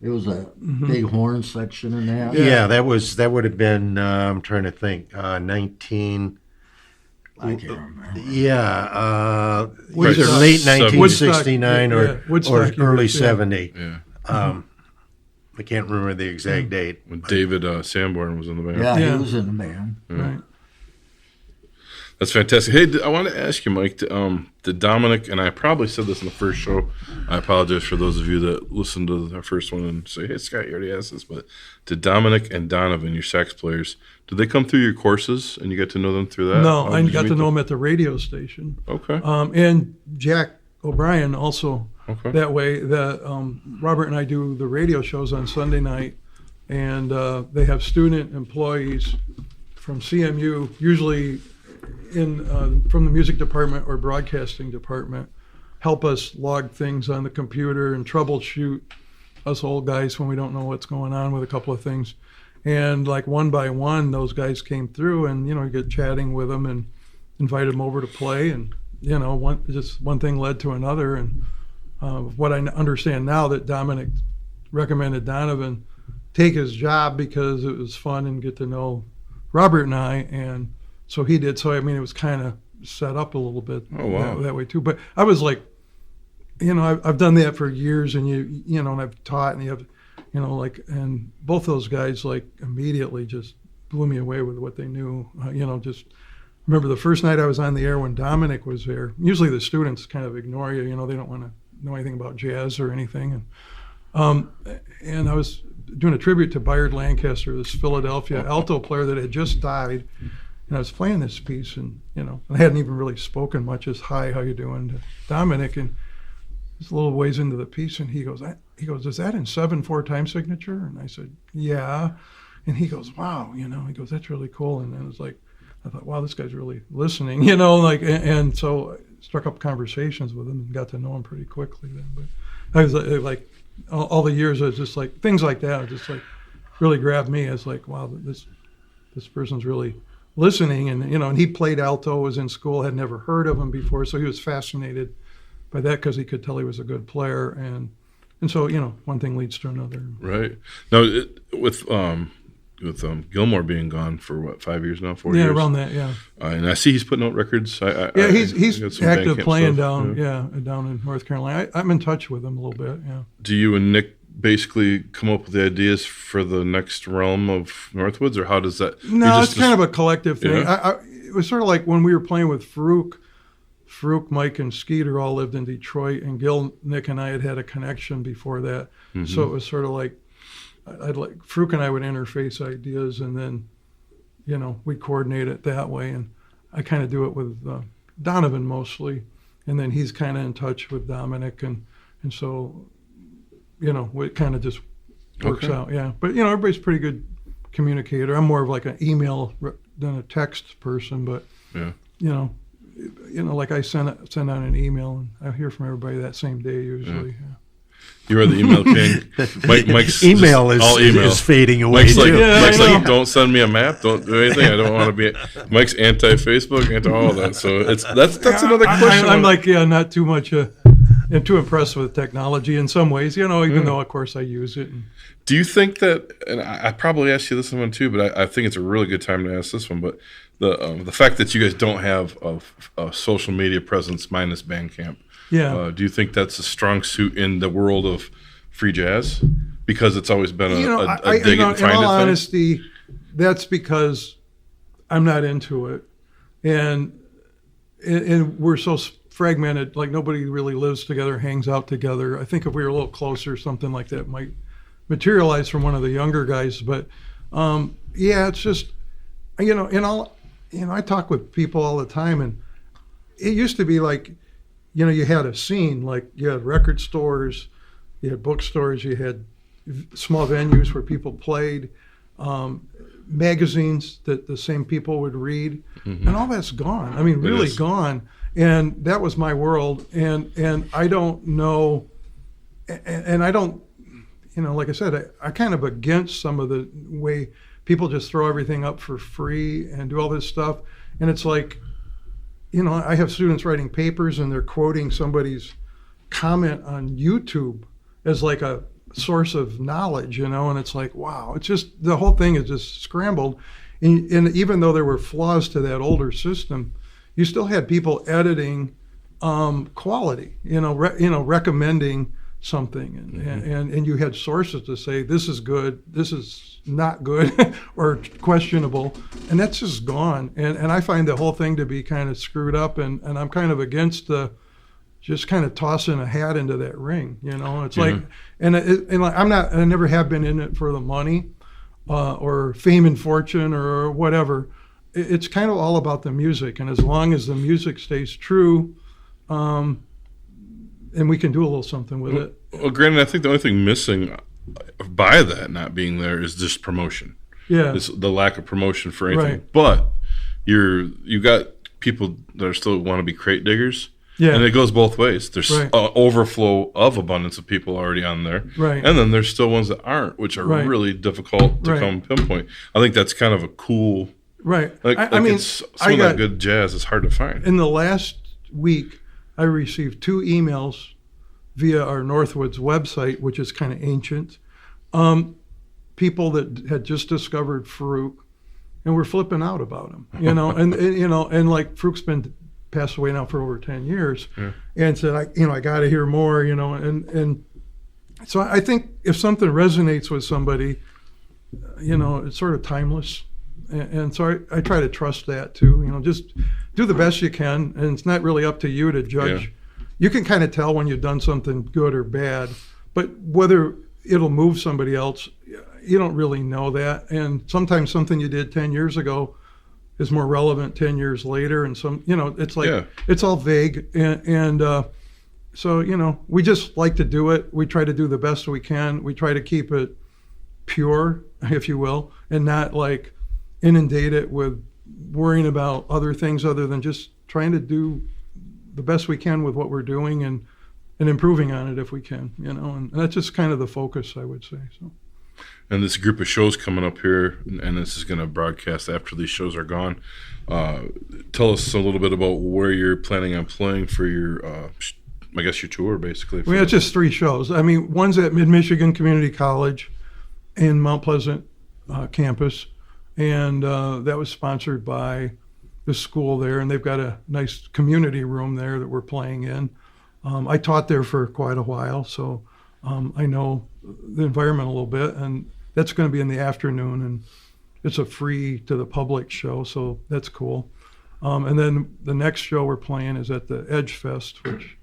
It was a big horn section in that. Yeah, that would have been. I'm trying to think. 19. I can't remember. Yeah, Woodstock. either late Seventy. 1969 Woodstock, yeah, or Woodstock early years, yeah. 70. Yeah. I can't remember the exact date. When David Sanborn was in the band. Yeah, Yeah. he was in the band. Right. That's fantastic. Hey, I want to ask you, Mike, did Dominic, and I probably said this in the first show, I apologize for those of you that listened to our first one and say, hey, Scott, you already asked this, but did Dominic and Donovan, your sax players, did they come through your courses and you got to know them through that? No, How I did you got meet to know him at the radio station. Okay. And Jack O'Brien also Okay. that way. Robert and I do the radio shows on Sunday night, and they have student employees from CMU, usually from the music department or broadcasting department, help us log things on the computer and troubleshoot us old guys when we don't know what's going on with a couple of things. And like one by one, those guys came through, and you get chatting with them and invited them over to play, and one thing led to another. And what I understand now, that Dominic recommended Donovan take his job because it was fun and get to know Robert and I, and so he did. So I mean, it was kind of set up a little bit that way too. But I was like, I've done that for years, and and I've taught, and you have, and both those guys like immediately just blew me away with what they knew. Just remember the first night I was on the air when Dominic was there. Usually the students kind of ignore you. They don't want to know anything about jazz or anything. And I was doing a tribute to Bayard Lancaster, this Philadelphia alto player that had just died. And I was playing this piece, and I hadn't even really spoken much. Just hi, how you doing, to Dominic, and just a little ways into the piece, and he goes, is that in 7/4 time signature? And I said, yeah. And he goes, wow, he goes, that's really cool. And then it was like, I thought, wow, this guy's really listening, and so I struck up conversations with him and got to know him pretty quickly then. But I was like all the years, I was just like, things like that just like really grabbed me. I was like, wow, this person's really listening. And, and he played alto, was in school, had never heard of him before. So he was fascinated by that because he could tell he was a good player. And so, one thing leads to another. Right. Now, with Gilmore being gone for what, 5 years now, 4 Yeah, years. around that. Yeah. And I see he's putting out records. He's got some active Bandcamp playing stuff. down in North Carolina. I'm in touch with him a little bit. Yeah. Do you and Nick basically come up with the ideas for the next realm of Northwoods, or how does that? No, it's kind of a collective thing. Yeah. It was sort of like when we were playing with Faruq, Mike, and Skeeter all lived in Detroit, and Gil, Nick, and I had a connection before that. Mm-hmm. So it was sort of like Faruq and I would interface ideas, and then, we'd coordinate it that way. And I kind of do it with Donovan mostly, and then he's kind of in touch with Dominic, and so, it kind of just works out. Yeah, but everybody's a pretty good communicator. I'm more of like an email than a text person, but yeah. Like I send out an email, and I hear from everybody that same day usually. Yeah. You are the email king. Mike's email is all email. is fading away. Mike's like, too. Mike's like, don't send me a map. Don't do anything. I don't want to be. Mike's anti-Facebook, anti all that. So that's another question. I'm like, not too much. I'm too impressed with technology in some ways, even though of course I use it. Do you think that? And I probably asked you this one too, but I think it's a really good time to ask this one. But the fact that you guys don't have a social media presence minus Bandcamp. Yeah. Do you think that's a strong suit in the world of free jazz? Because it's always been a dig and find in all it honesty, that's because I'm not into it, and we're so fragmented. Like nobody really lives together, hangs out together. I think if we were a little closer, something like that might materialize from one of the younger guys. But it's just I talk with people all the time, and it used to be like. You had a scene, like you had record stores, you had bookstores, you had small venues where people played, magazines that the same people would read, and all that's gone. I mean, really gone. And that was my world. And I don't know, and I don't, like I said, I kind of against some of the way people just throw everything up for free and do all this stuff. And it's like, I have students writing papers and they're quoting somebody's comment on YouTube as like a source of knowledge, and it's like, wow, it's just, the whole thing is just scrambled. And even though there were flaws to that older system, you still had people editing quality, recommending something, and you had sources to say, this is good, this is not good, or questionable, and that's just gone. And I find the whole thing to be kind of screwed up, and I'm kind of against just kind of tossing a hat into that ring, It's like, and I never have been in it for the money, or fame and fortune or whatever. It's kind of all about the music, and as long as the music stays true, and we can do a little something with it. Well, granted, I think the only thing missing by that not being there is just promotion. Yeah, it's the lack of promotion for anything. Right. But you got people that are still want to be crate diggers. Yeah, and it goes both ways. There's right. Overflow of abundance of people already on there, right? And then there's still ones that aren't, which are really difficult to come pinpoint. I think that's kind of a cool, right? I mean, some of that good jazz is hard to find. In the last week, I received 2 emails via our Northwoods website, which is kind of ancient. People that had just discovered Faruq, and were flipping out about him, and like Faruq's been passed away now for over 10 years, and said, I got to hear more, and so I think if something resonates with somebody, it's sort of timeless, and so I try to trust that too. Just do the best you can, and it's not really up to you to judge. Yeah. You can kind of tell when you've done something good or bad, but whether it'll move somebody else, you don't really know that. And sometimes something you did 10 years ago is more relevant 10 years later. And it's like, it's all vague. And so, we just like to do it. We try to do the best we can. We try to keep it pure, if you will, and not like inundate it with worrying about other things other than just trying to do the best we can with what we're doing and improving on it if we can, and that's just kind of the focus, I would say. So. And this group of shows coming up here, and this is going to broadcast after these shows are gone. Tell us a little bit about where you're planning on playing for your, I guess your tour, basically. We have just 3 shows. I mean, one's at Mid-Michigan Community College in Mount Pleasant, campus, and that was sponsored by the school there, and they've got a nice community room there that we're playing in. I taught there for quite a while, so I know the environment a little bit, and that's going to be in the afternoon, and it's a free to the public show, so that's cool. And then the next show we're playing is at the Edge Fest, which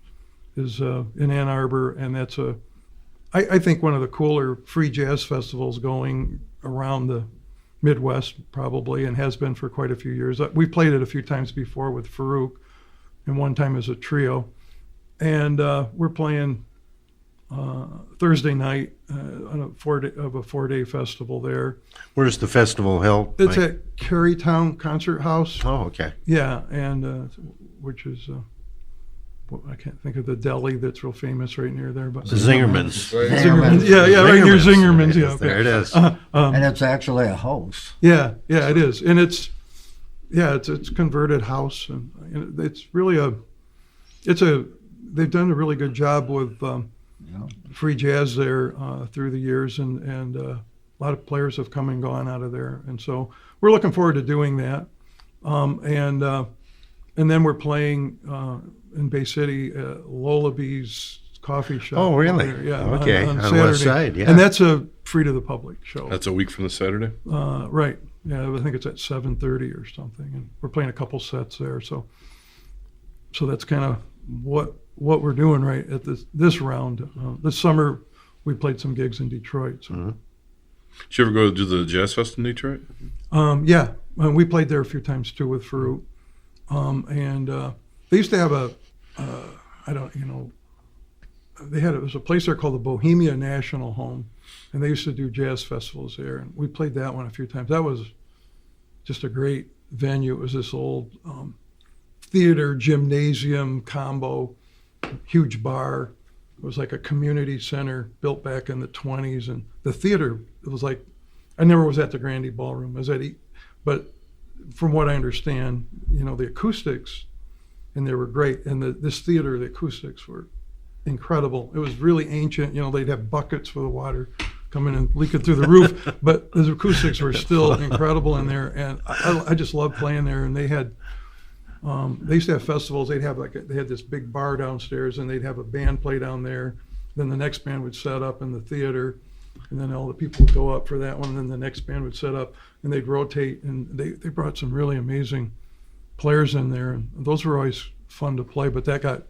is in Ann Arbor, and that's I think one of the cooler free jazz festivals going around the Midwest, probably, and has been for quite a few years. We played it a few times before with Faruq, and one time as a trio. And we're playing Thursday night on a 4-day festival there. Where's the festival held? It's Mike? at Carytown Concert House. Oh, okay. Yeah, and which is I can't think of the deli that's real famous right near there, but Zingerman's. Zingerman's. Yeah, right near Zingerman's. Yeah, okay. There it is. And it's actually a house. Yeah, it is, and it's converted house, and it's really they've done a really good job with free jazz there through the years, and a lot of players have come and gone out of there, and so we're looking forward to doing that, and then we're playing in Bay City at Lullaby's coffee shop. Oh, really? There. Yeah. Okay. On On the Saturday. west side, yeah. And that's a free to the public show. That's a week from the Saturday? Right. Yeah, I think it's at 7:30 or something, and we're playing a couple sets there. So that's kind of what we're doing right at this round. This summer we played some gigs in Detroit. So. Mm-hmm. Did you ever go to the Jazz Fest in Detroit? Yeah, and we played there a few times too with Faruq. And they used to have it was a place there called the Bohemia National Home, and they used to do jazz festivals there, and we played that one a few times. That was just a great venue. It was this old theater gymnasium combo, huge bar. It was like a community center built back in the 20s, and the theater, it was like, I never was at the Grandy Ballroom. I was but from what I understand, the acoustics, and they were great. And this theater, the acoustics were incredible. It was really ancient. They'd have buckets for the water coming and leaking through the roof, but the acoustics were still incredible in there. And I just loved playing there. And they used to have festivals. They had this big bar downstairs, and they'd have a band play down there. Then the next band would set up in the theater, and then all the people would go up for that one. And then the next band would set up, and they'd rotate. And they brought some really amazing players in there, and those were always fun to play. But that got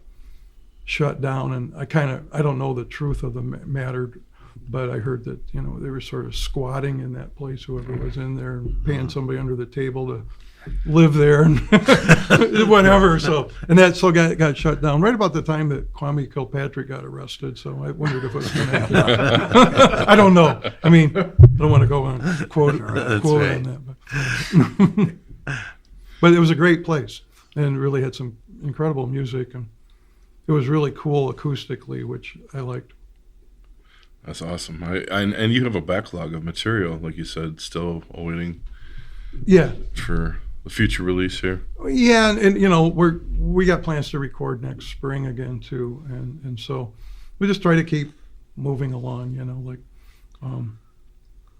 shut down, and I don't know the truth of the matter, but I heard that they were sort of squatting in that place, whoever was in there, and paying somebody under the table to live there and whatever. So, and that got shut down right about the time that Kwame Kilpatrick got arrested. So I wondered if it was connected. I don't know. I mean, I don't want to go on quote on that, but it was a great place and really had some incredible music, and it was really cool acoustically, which I liked. That's awesome. And you have a backlog of material, like you said, still awaiting. Yeah. For the future release here. Yeah, and we got plans to record next spring again too, and so we just try to keep moving along.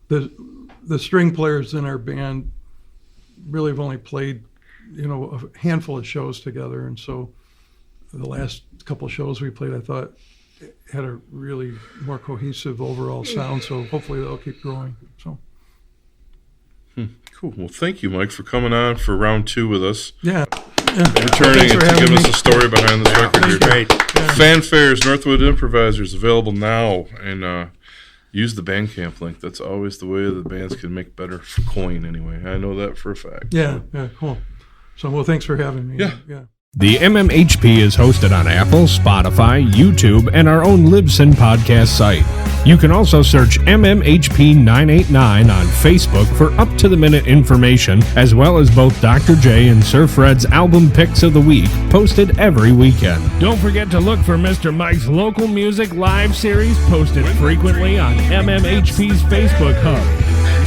The string players in our band really have only played a handful of shows together, and so the last couple of shows we played, I thought, had a really more cohesive overall sound. So hopefully that'll keep growing. So. Cool. Well, thank you, Mike, for coming on for round 2 with us. Yeah. Returning and to give us a story behind this record. You're great. Yeah. Fanfares, Northwoods Improvisers, available now, and use the Bandcamp link. That's always the way the bands can make better coin. Anyway, I know that for a fact. Yeah. Cool. So, well, thanks for having me. Yeah. The MMHP is hosted on Apple, Spotify, YouTube, and our own Libsyn podcast site. You can also search MMHP 989 on Facebook for up-to-the-minute information, as well as both Dr. J and Sir Fred's album picks of the week, posted every weekend. Don't forget to look for Mr. Mike's local music live series, posted frequently on MMHP's Facebook hub,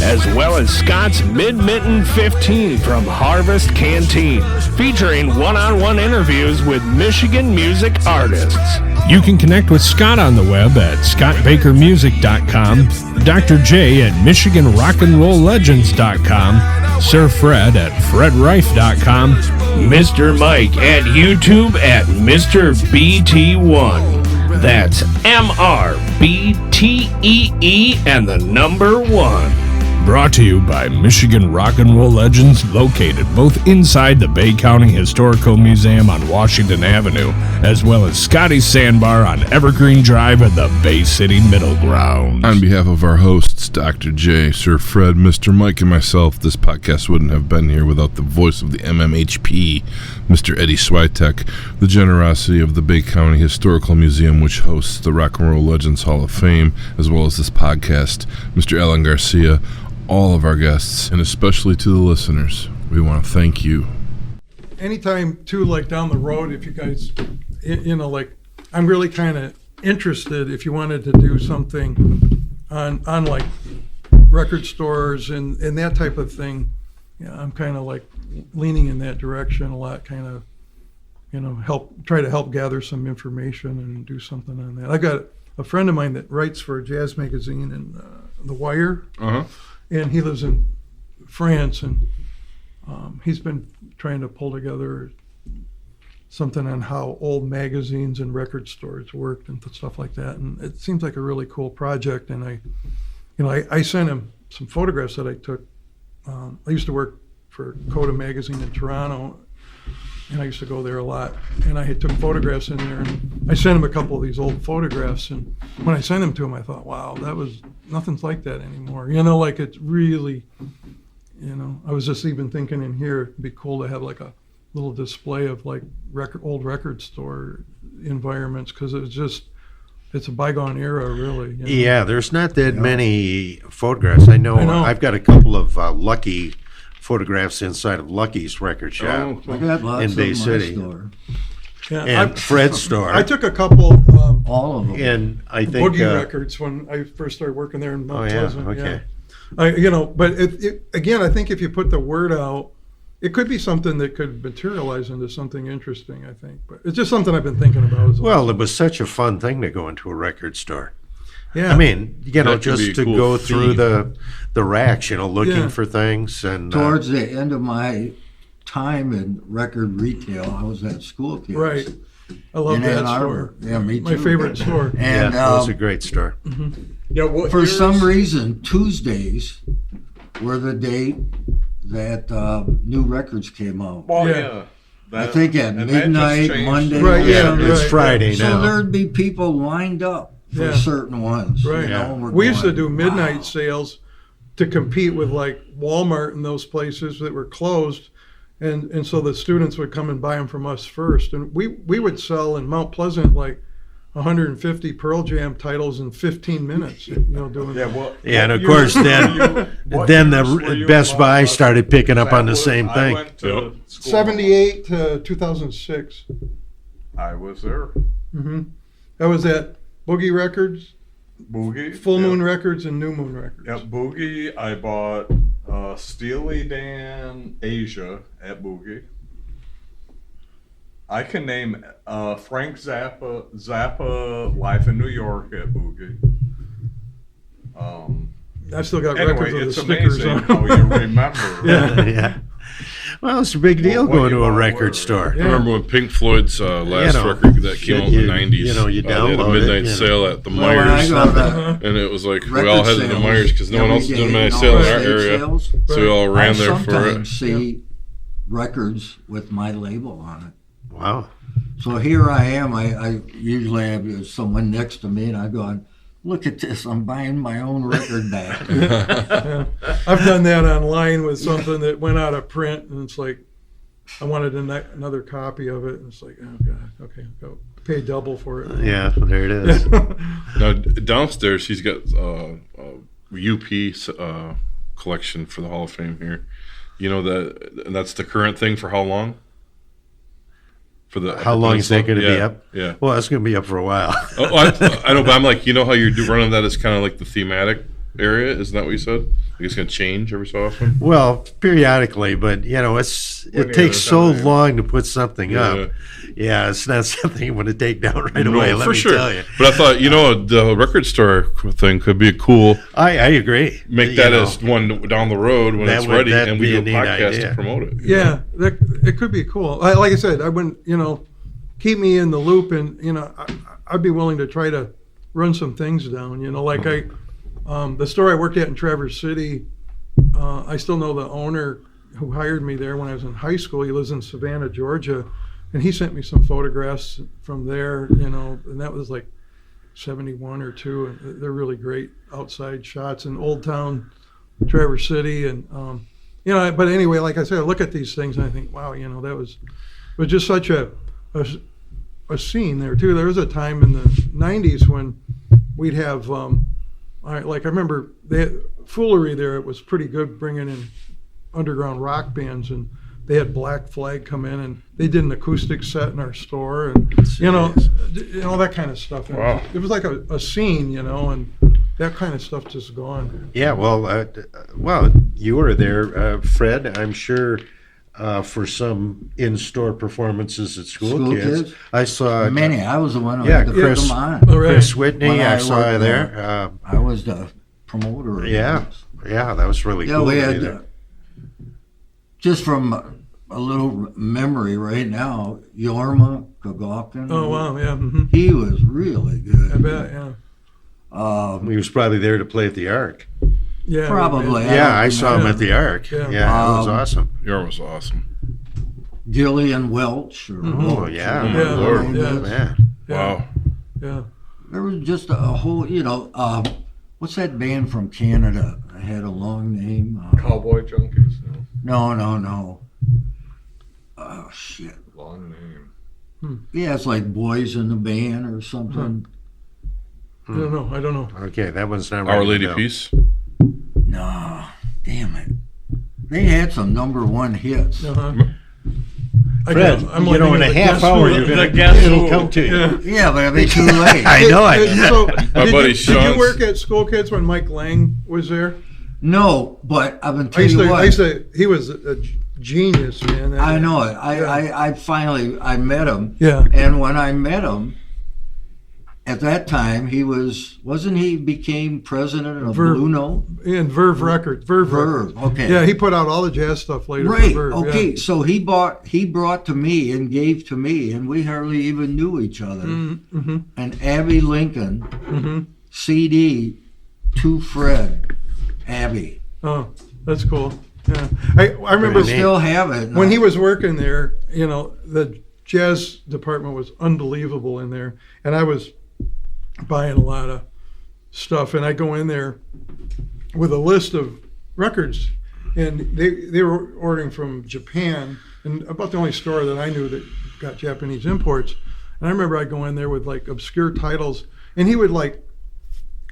as well as Scott's Mid-Mitten 15 from Harvest Canteen, featuring one-on-one interviews with Michigan music artists. You can connect with Scott on the web at scottbakermusic.com, Dr. J at michiganrockandrolllegends.com, Sir Fred at fredrife.com, Mr. Mike at YouTube at Mr. BT1. That's MRBTEE and the number 1. Brought to you by Michigan Rock and Roll Legends, located both inside the Bay County Historical Museum on Washington Avenue, as well as Scotty's Sandbar on Evergreen Drive at the Bay City Middle Grounds. On behalf of our hosts, Dr. J, Sir Fred, Mr. Mike, and myself, this podcast wouldn't have been here without the voice of the MMHP, Mr. Eddie Switek, the generosity of the Bay County Historical Museum, which hosts the Rock and Roll Legends Hall of Fame, as well as this podcast, Mr. Alan Garcia, all of our guests, and especially to the listeners. We want to thank you. Anytime, too, like down the road, if you guys, like, I'm really kind of interested if you wanted to do something on like record stores and that type of thing. Yeah, I'm kind of like leaning in that direction a lot, kind of, try to help gather some information and do something on that. I got a friend of mine that writes for a jazz magazine and The Wire. Uh-huh. And he lives in France, and he's been trying to pull together something on how old magazines and record stores worked and stuff like that. And it seems like a really cool project. And I sent him some photographs that I took. I used to work for Coda magazine in Toronto, and I used to go there a lot. And I had took photographs in there, and I sent him a couple of these old photographs. And when I sent them to him, I thought, wow, nothing's like that anymore. Like it's really, I was just even thinking in here, it'd be cool to have like a little display of like old record store environments, because it's a bygone era, really. Yeah, there's not that many photographs. I know. I've got a couple of Lucky photographs inside of Lucky's record shop in Bay City. Yeah, and Fred's store. I took a couple. All of them. And I think Boogie Records when I first started working there in Mount Pleasant. Okay. Yeah. But again, I think if you put the word out, it could be something that could materialize into something interesting, I think. But it's just something I've been thinking about as well. Well, it was such a fun thing to go into a record store. Yeah. I mean, just to cool go through theme. the racks, looking for things. And towards the end of my time in record retail, I was at School Kids. Right. I love that store. Yeah, me too. My favorite store. And it was a great store. Yeah. For some reason, Tuesdays were the date that new records came out. Well, Yeah. yeah. I think at midnight, Monday. Right, yeah, It's right. Friday So now. there'd be people lined up for Yeah. certain ones. Right. And we're We used to going, do midnight wow. sales to compete with like Walmart and those places that were closed. And so the students would come and buy them from us first. And we would sell in Mount Pleasant like 150 Pearl Jam titles in 15 minutes, doing that. And of course, then the Best Buy started picking up on the same I thing. went to school. 78 to 2006. I was there. That was at Boogie Records, Boogie. Full Moon Records, and New Moon Records. Yeah, Boogie. I bought Steely Dan Asia at Boogie. I can name Frank Zappa Life in New York at Boogie. I still got Anyway, records with it's the stickers amazing on. how you remember. Yeah. Well, it's a big deal What going you to a want, record where- store. I remember when Pink Floyd's last You know, record that came out in the 90s. you they had a download it, midnight you know. sale at the Well, when I Myers. go to And it was like, we record all headed to sales Myers because no one else was doing every midnight day, sale in all our estate area. sales, So we all I ran there for sometimes it. see records with my label on it. Wow. So here I am. I usually have someone next to me, and I go, look at this. I'm buying my own record back. I've done that online with something that went out of print, and it's like, I wanted another copy of it, and it's like, oh God, okay, go pay double for it. Yeah, there it is. Now, downstairs, he's got a UP collection for the Hall of Fame here. That's the current thing for how long? For the How long is that going to be Yeah, up? Yeah. Well, it's going to be up for a while. I know, but I'm like, how you're running that as kind of like the thematic area? Isn't that what you said? It's going to change every so often. Well, periodically, but it takes so long to put something up. Yeah, it's not something you want to take down right away. Let me tell you. But I thought, the record store thing could be a cool. I agree. Make that as one down the road when it's ready, and we do a podcast idea to promote it. Yeah, it could be cool. Like I said, I wouldn't, keep me in the loop, and I'd be willing to try to run some things down. Like the store I worked at in Traverse City, I still know the owner who hired me there when I was in high school. He lives in Savannah, Georgia, and he sent me some photographs from there. And that was like 71 or 2, and they're really great outside shots in Old Town Traverse City, and but anyway, like I said, I look at these things and I think, wow, that was just such a scene there too. There was a time in the 90s when we'd have I remember the Foolery there. It was pretty good bringing in underground rock bands, and they had Black Flag come in and they did an acoustic set in our store, and that kind of stuff. Wow. It was like a scene, and that kind of stuff just gone. Yeah, well, you were there, Fred. I'm sure for some in-store performances at School Kids. I saw many. I was the one who yeah, had to put them on. Chris Whitney. When I saw worked there. I was the promoter. Yeah, that was really cool. We had just from a little memory right now, Jorma Kogokin. Oh wow, yeah. Mm-hmm. He was really good. I bet, yeah. He was probably there to play at the Ark. Yeah, Probably. Yeah, I saw him at the Ark. Yeah. Yeah, it was awesome. Yours was awesome. Gillian Welch. Oh, yeah. Yeah, Lord. yeah. Man. Wow. Yeah. There was just a whole, what's that band from Canada? I had a long name. Cowboy Junkies. No. Oh, shit. Long name. Yeah, it's like Boys in the Band or something. I don't know. Okay, that one's not Our right. Lady Peace. No, damn it. They had some #1 hits. Uh-huh. Fred, in a half hour, you're going to it'll come to you. Yeah, but it'll be too late. I know it. So, My buddy did Sean's- you work at School Kids when Mike Lang was there? No, but I've been telling you what. He was a genius, man. I know it. I finally met him. Yeah. And when I met him, at that time wasn't he became president of Verve. Blue Note? And Verve Records. Verve. Verve, okay. Yeah, he put out all the jazz stuff later. Right. For Verve, Okay. yeah. So he brought to me and gave to me, and we hardly even knew each other. Mm-hmm. An Abby Lincoln CD to Fred Abby. Oh, that's cool. Yeah, I remember I still have it. when he was working there. The jazz department was unbelievable in there, and I was buying a lot of stuff, and I go in there with a list of records, and they were ordering from Japan, and about the only store that I knew that got Japanese imports. And I remember I go in there with like obscure titles, and he would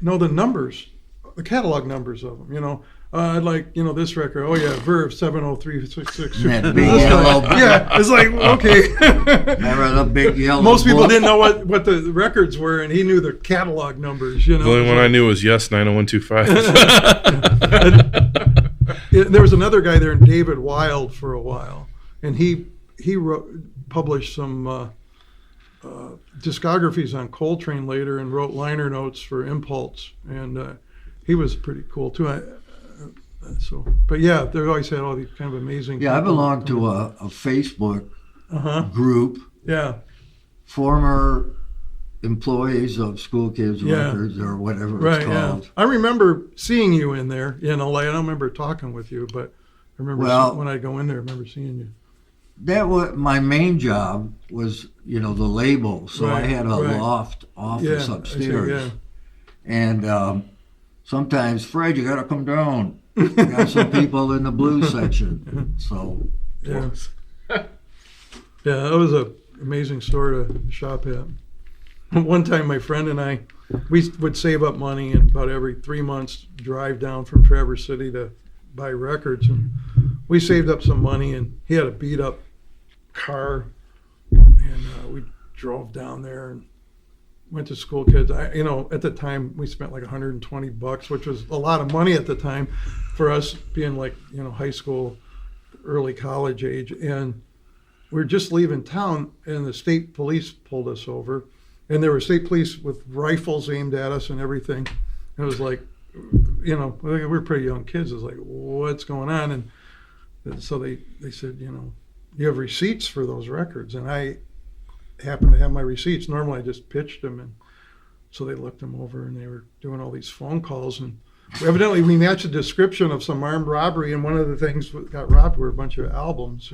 know the numbers, the catalog numbers of them. I'd like, this record. Oh yeah, Verve 70366. That big yellow. Yeah, it's like, okay. Remember the big yellow. Most people book? didn't know what the records were, and he knew the catalog numbers. The only one I knew was Yes 90125. There was another guy there, David Wild, for a while, and he published some discographies on Coltrane later, and wrote liner notes for Impulse, and he was pretty cool too. But yeah, they always had all these kind of amazing. Yeah, I people. belong to a Facebook group. Yeah. Former employees of School Kids Yeah. Records or whatever Right. it's Yeah. called. I remember seeing you in there. I don't remember talking with you, but I remember when I go in there. I remember seeing you. That was my main job was the label. So I Right, had a right. loft office Yeah, I see, upstairs. yeah. And sometimes, Fred, you got to come down. We got some people in the blues section. So Yeah. Yeah, that was an amazing store to shop at. One time, my friend and I, we would save up money and about every 3 months drive down from Traverse City to buy records. And we saved up some money, and he had a beat up car, and we drove down there, and went to school kids. At the time we spent like $120, which was a lot of money at the time for us being like, high school, early college age. And we were just leaving town and the state police pulled us over, and there were state police with rifles aimed at us and everything. It was like, we were pretty young kids. It was like, what's going on? And so they said, you have receipts for those records. And I happened to have my receipts. Normally I just pitched them, and so they looked them over, and they were doing all these phone calls, and evidently we matched a description of some armed robbery, and one of the things that got robbed were a bunch of albums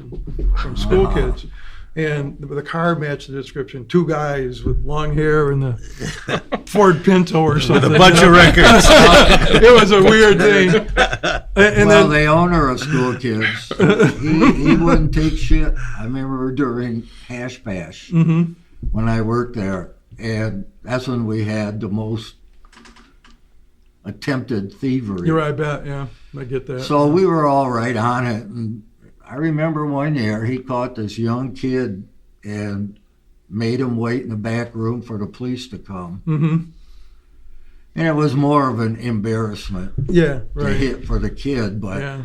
from school kids, and the car matched the description. 2 guys with long hair and the Ford Pinto or something. With a bunch of records. It was a weird thing. And well, then, the owner of school kids, he wouldn't take shit. I remember during Hash Bash when I worked there, and that's when we had the most attempted thievery. you're right, I bet, yeah, I get that. So we were all right on it. And I remember one year he caught this young kid and made him wait in the back room for the police to come. And it was more of an embarrassment Yeah, to right. hit for the kid, but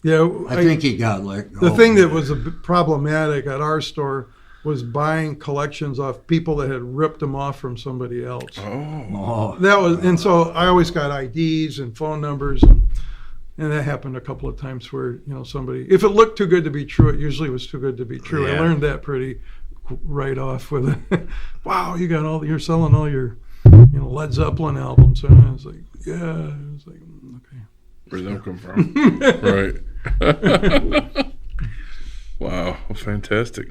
Yeah, I think he got let go. the thing that was a bit problematic at our store was buying collections off people that had ripped them off from somebody else. Oh, That was, and so I always got IDs and phone numbers, and that happened a couple of times where somebody, if it looked too good to be true, it usually was too good to be true. I Yeah. learned that pretty right off with it. Wow, you're selling all your Led Zeppelin albums. And I was like, yeah. I was like, okay. Where'd that come from? Right. Wow, well, fantastic.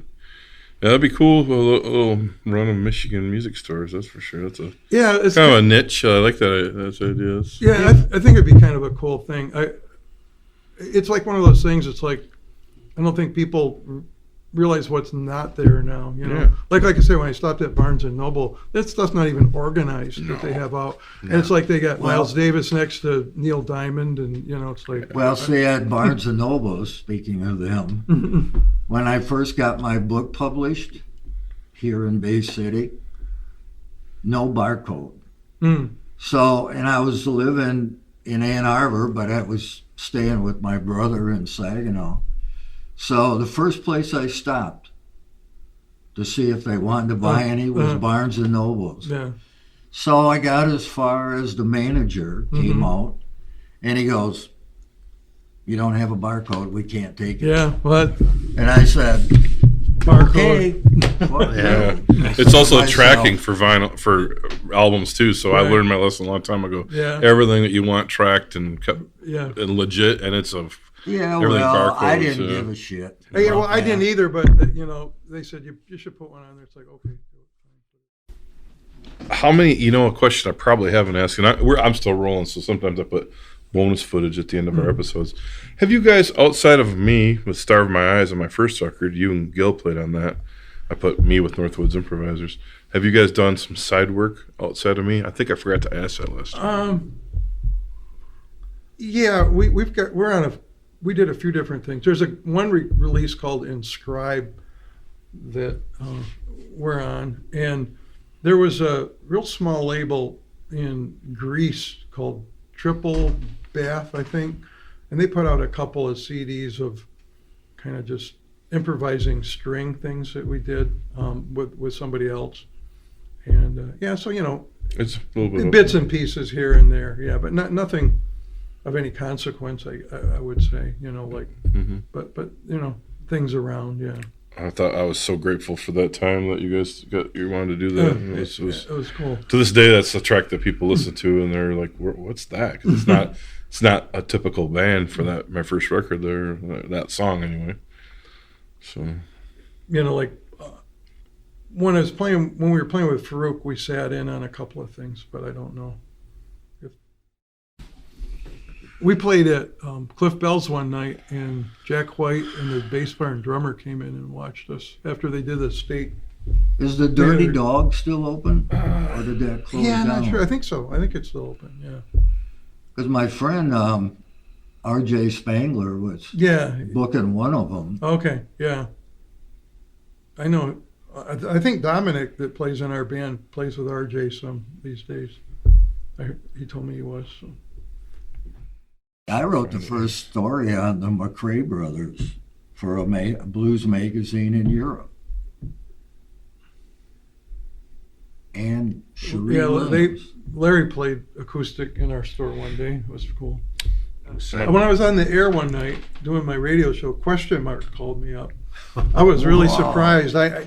Yeah, that'd be cool. A little run of Michigan music stores, that's for sure. That's It's kind of a niche. I like that idea. Yeah, I think it'd be kind of a cool thing. It's like one of those things. It's like I don't think people realize what's not there now. Yeah. Like I said, when I stopped at Barnes and Noble, that stuff's not even organized that they have out. And it's like they got Miles Davis next to Neil Diamond, and it's like. well, see, at Barnes and Noble, speaking of them, when I first got my book published here in Bay City, no barcode. So, and I was living in Ann Arbor, but I was staying with my brother in Saginaw. So the first place I stopped to see if they wanted to buy any was Barnes and Noble's. Yeah. So I got as far as the manager came out, and he goes, "You don't have a barcode, we can't take it." Yeah. What? And I said, Barcode. "Okay." Well, Yeah, I it's said also to myself, tracking for vinyl for albums too. So I Right. learned my lesson a long time ago. Yeah. Everything that you want tracked and Yeah. and legit, and it's a Yeah, everything well, I barcodes, didn't yeah. give a shit. Yeah. Well, I didn't either, but they said you should put one on there. It's like, okay. how many. A question I probably haven't asked, and I'm still rolling, so sometimes I put bonus footage at the end of our episodes. Have you guys, outside of me with "Starve My Eyes" on my first record, you and Gil played on that. I put me with Northwoods Improvisers. Have you guys done some side work outside of me? I think I forgot to ask that last time. Yeah, we did a few different things. There's one release called Inscribe that we're on, and there was a real small label in Greece called Triple Bath, I think, and they put out a couple of CDs of kind of just improvising string things that we did with somebody else, and so It's a little bit bits and pieces here and there, yeah, but nothing of any consequence. I would say, but things around, yeah. I thought I was so grateful for that time that you guys wanted to do that. It was cool. To this day, that's the track that people listen to, and they're like, "What's that?" 'Cause it's not a typical band for that. My first record, there, that song anyway. So, when we were playing with Faruq, we sat in on a couple of things, but I don't know if we played at Cliff Bell's one night, and Jack White and the bass player and drummer came in and watched us after they did the state. Is the Dirty Dog still open, or did that close Yeah, I'm down? not sure. I think so. I think it's still open. Yeah. Because my friend R.J. Spangler was Yeah. booking one of them. Okay. Yeah. I know I think Dominic that plays in our band plays with RJ some these days. He told me he was. So. I wrote the first story on the McRae brothers for a blues magazine in Europe. And Larry played acoustic in our store one day. It was cool. When I was on the air one night doing my radio show, Question Mark called me up. I was really surprised. I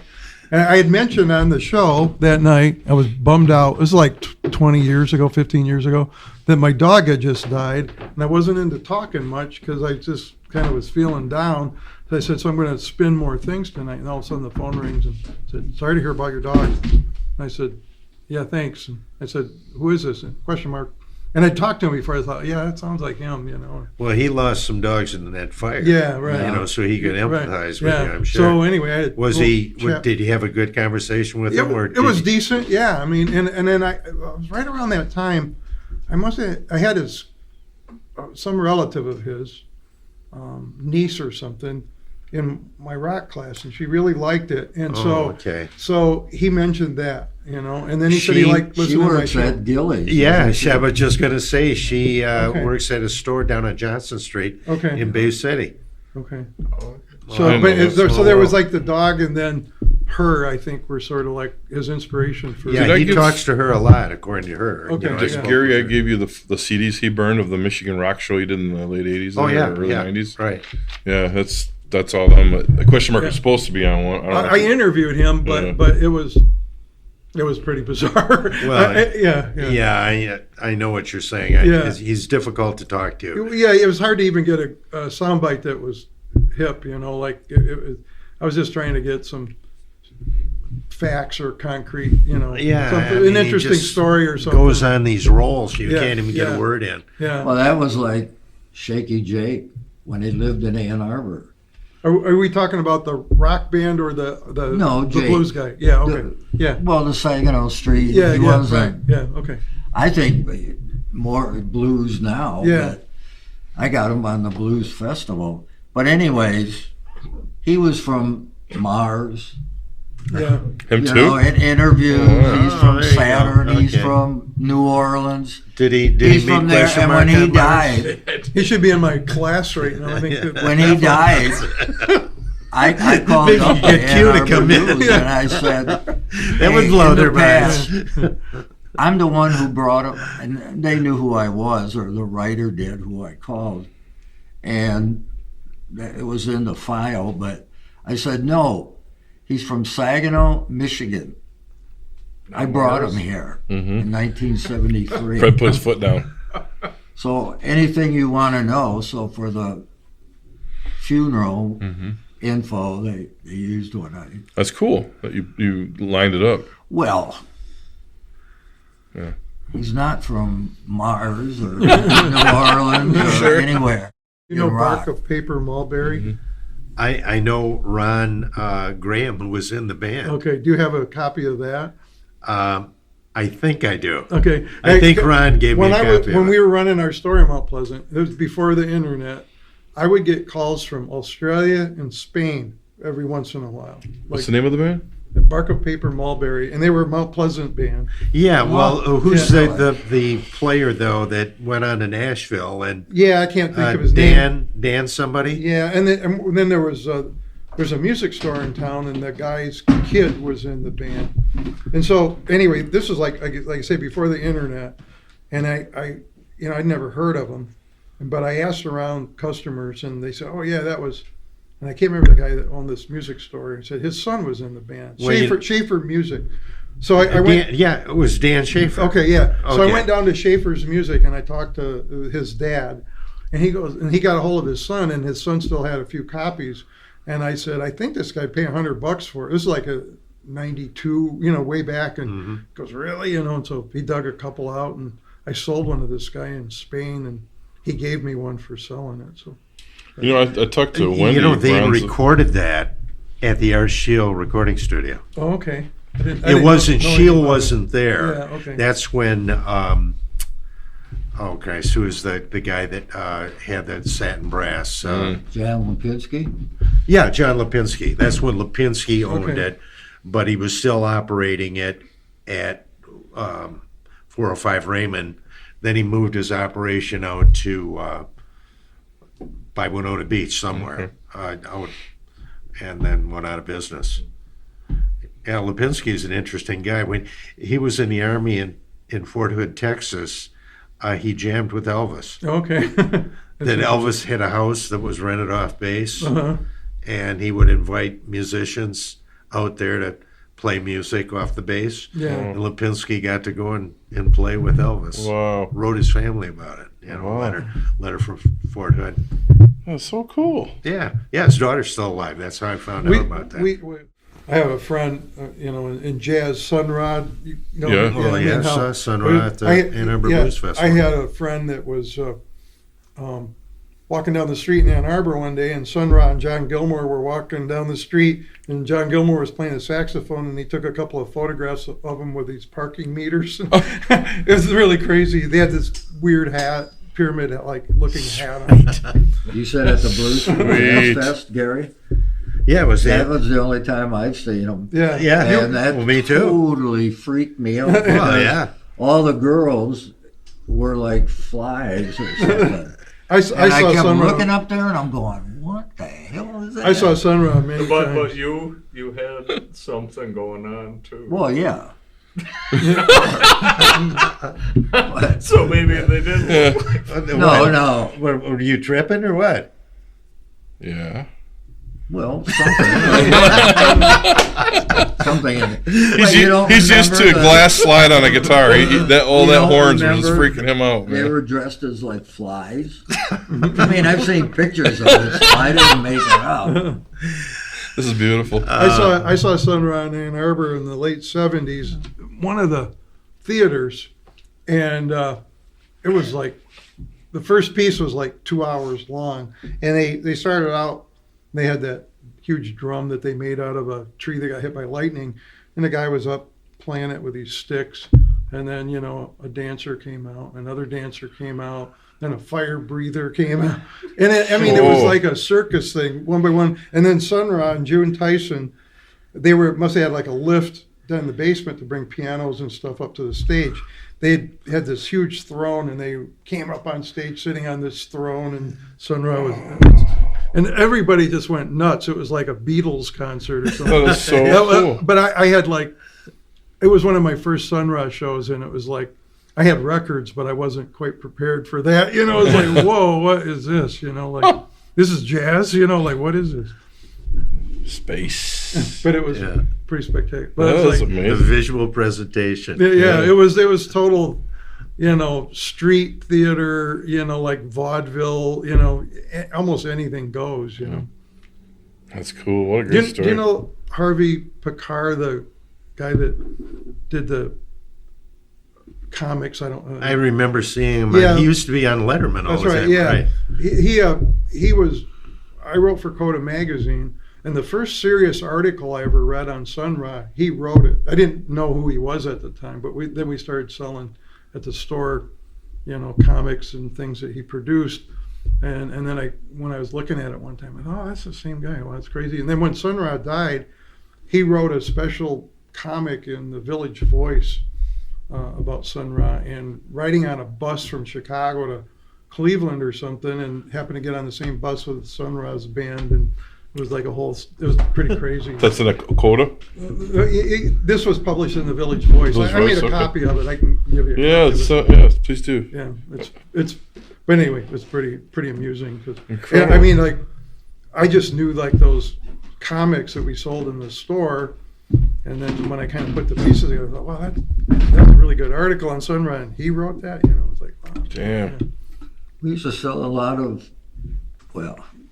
had mentioned on the show that night, I was bummed out. It was like 20 years ago, 15 years ago, that my dog had just died. And I wasn't into talking much because I just kind of was feeling down. So I said, so I'm going to spin more things tonight. And all of a sudden the phone rings and said, sorry to hear about your dog. And I said, yeah, thanks. And I said, who is this? And question mark. And I talked to him before. I thought, yeah, that sounds like him, you know. Well, he lost some dogs in that fire. Yeah, right. You know, so he could empathize with you, I'm sure. So anyway, did he have a good conversation with him? Or it was decent, yeah. I mean, and then I was right around that time. I had his some relative of his niece or something in my rock class, and she really liked it, and so he mentioned that, you know, and then he said he liked listening to my show. She works at Gillies. Yeah, I was just going to say she works at a store down on Johnston Street in Bay City. Okay. So there was like the dog, and then her, I think, were sort of like his inspiration for. Yeah, he talks to her a lot, according to her. Okay. You know, Gary, I gave you the CDs he burned of the Michigan rock show he did in the late 80s and early 90s. Right. Yeah, that's all them. The question mark is supposed to be on one. I interviewed him, but it was pretty bizarre. Well, I know what you're saying. He's difficult to talk to. Yeah, it was hard to even get a soundbite that was hip, you know, like I was just trying to get some facts or concrete, you know, an interesting story or something. Goes on these rolls, you can't even get a word in. Yeah. Well, that was like Shaky Jake when he lived in Ann Arbor. Are we talking about the rock band or the blues guy? Yeah, okay. Well, the Saginaw Street. Yeah, right. Yeah, okay. I think more blues now. Yeah. But I got him on the Blues Festival. But anyways, he was from Mars. Yeah. Him too? Know, in interviews, he's from Saturn, he's from New Orleans. Did he he's from there, and when he died... He should be in my class right now, I think. When he died, I called up the Ann Arbor News, and I said... That would blow their minds. I'm the one who brought him, and they knew who I was, or the writer did, who I called. And it was in the file, but I said, no. He's from Saginaw, Michigan. I brought him here in 1973. Fred put his foot down. So anything you want to know, so for the funeral info, they used what I... That's cool that you lined it up. Well, he's not from Mars or New Orleans or anywhere. You know Bark of Paper Mulberry? Mm-hmm. I know Ron Graham, who was in the band. Okay, do you have a copy of that? I think I do. Okay. I think Ron gave me a copy of it. When we were running our store in Mount Pleasant, it was before the internet, I would get calls from Australia and Spain every once in a while. What's the name of the band? The Bark of Paper Mulberry, and they were a Mount Pleasant band. Yeah, well, who's the player, though, that went on to Nashville? And I can't think of his name. Dan somebody? Yeah, and then there was there's a music store in town, and the guy's kid was in the band. And so, anyway, this was like I say, before the internet, and I'd never heard of them, but I asked around customers, and they said, oh, yeah, that was... And I can't remember the guy that owned this music store. He said his son was in the band, Schaefer Music. So I went. It was Dan Schaefer. Okay, yeah. Okay. So I went down to Schaefer's Music and I talked to his dad, and he got a hold of his son, and his son still had a few copies. And I said, I think this guy paid $100 for it. This is like a '92, way back. And he goes, really, And so he dug a couple out, and I sold one to this guy in Spain, and he gave me one for selling it. So. I talked to Wendy. They recorded that at the Art Shield recording studio. Oh, okay. Shield wasn't there. Yeah, okay. That's when, who was the guy that had that satin brass? John Lipinski? Yeah, John Lipinski. That's when Lipinski owned it. but he was still operating it at 405 Raymond. Then he moved his operation out to by Winona Beach somewhere, out, and then went out of business. Yeah, Lipinski is an interesting guy. When he was in the Army in Fort Hood, Texas, he jammed with Elvis. Okay. Then Elvis had a house that was rented off base, and he would invite musicians out there to play music off the bass. Yeah. And Lipinski got to go and play with Elvis. Wow. Wrote his family about it. Wow. Letter from Fort Hood. That's so cool. Yeah, his daughter's still alive. That's how I found out about that. I have a friend, in jazz, Sunrod. Sunrod at the Ann Arbor Blues Festival. I had a friend that was walking down the street in Ann Arbor one day, and Sunrod and John Gilmore were walking down the street, and John Gilmore was playing a saxophone, and he took a couple of photographs of him with these parking meters. It was really crazy. They had this weird hat, pyramid-like looking hat on. You said at the Blues Jazz Fest, Gary? Yeah, that was the only time I've seen him. Yeah. And that me too. Totally freaked me out. Oh, yeah. All the girls were like flies or something. I kept looking up there and I'm going, what the hell is that? I saw Sunrod many times. But you had something going on too. Well, yeah. So maybe they didn't. No. Were you tripping or what? Yeah. Well, something. Something in it. He's used to a glass slide on a guitar. That horns were just freaking him out. They were dressed as like flies. I mean, I've seen pictures of this. I didn't make it up. This is beautiful. I saw Sunrod in Ann Arbor in the late '70s, one of the theaters, and it was like the first piece was like 2 hours long, and they started out. They had that huge drum that they made out of a tree that got hit by lightning, and the guy was up playing it with these sticks, and then a dancer came out, another dancer came out, then a fire breather came out, and it was like a circus thing, one by one. And then Sunrod and June Tyson, must have had like a lift down in the basement to bring pianos and stuff up to the stage. They had this huge throne, and they came up on stage sitting on this throne, and Sunrod was. And everybody just went nuts. It was like a Beatles concert or something. That was so cool. But I had it was one of my first Sunrod shows, and it was like, I had records, but I wasn't quite prepared for that. It was like, whoa, what is this? This is jazz? What is this? Space. But it was pretty spectacular. But That was amazing. The visual presentation. Yeah, it was total, street theater, like vaudeville, almost anything goes, That's cool. What a great story. Do you know Harvey Pekar, the guy that did the comics? I don't know. I remember seeing him. Yeah. He used to be on Letterman all the time. Yeah. Right? He was. I wrote for Coda magazine, and the first serious article I ever read on Sunrod, he wrote it. I didn't know who he was at the time, but then we started selling at the store, comics and things that he produced. And then when I was looking at it one time, I thought, oh, that's the same guy. Well, that's crazy. And then when Sunrod died, he wrote a special comic in the Village Voice about Sunrod, and riding on a bus from Chicago to Cleveland or something, and happened to get on the same bus with Sunrod's band, and it was like it was pretty crazy. That's in a coda? This was published in the Village Voice. I made a copy of it. I can give you a copy. Yeah, please do. Yeah, but anyway, it's pretty amusing. Incredible. I mean, I just knew those comics that we sold in the store, and then when I kind of put the pieces together, I thought, wow, that's a really good article on Sunrod, and he wrote that. It was like, wow. Damn. Yeah. We used to sell a lot of,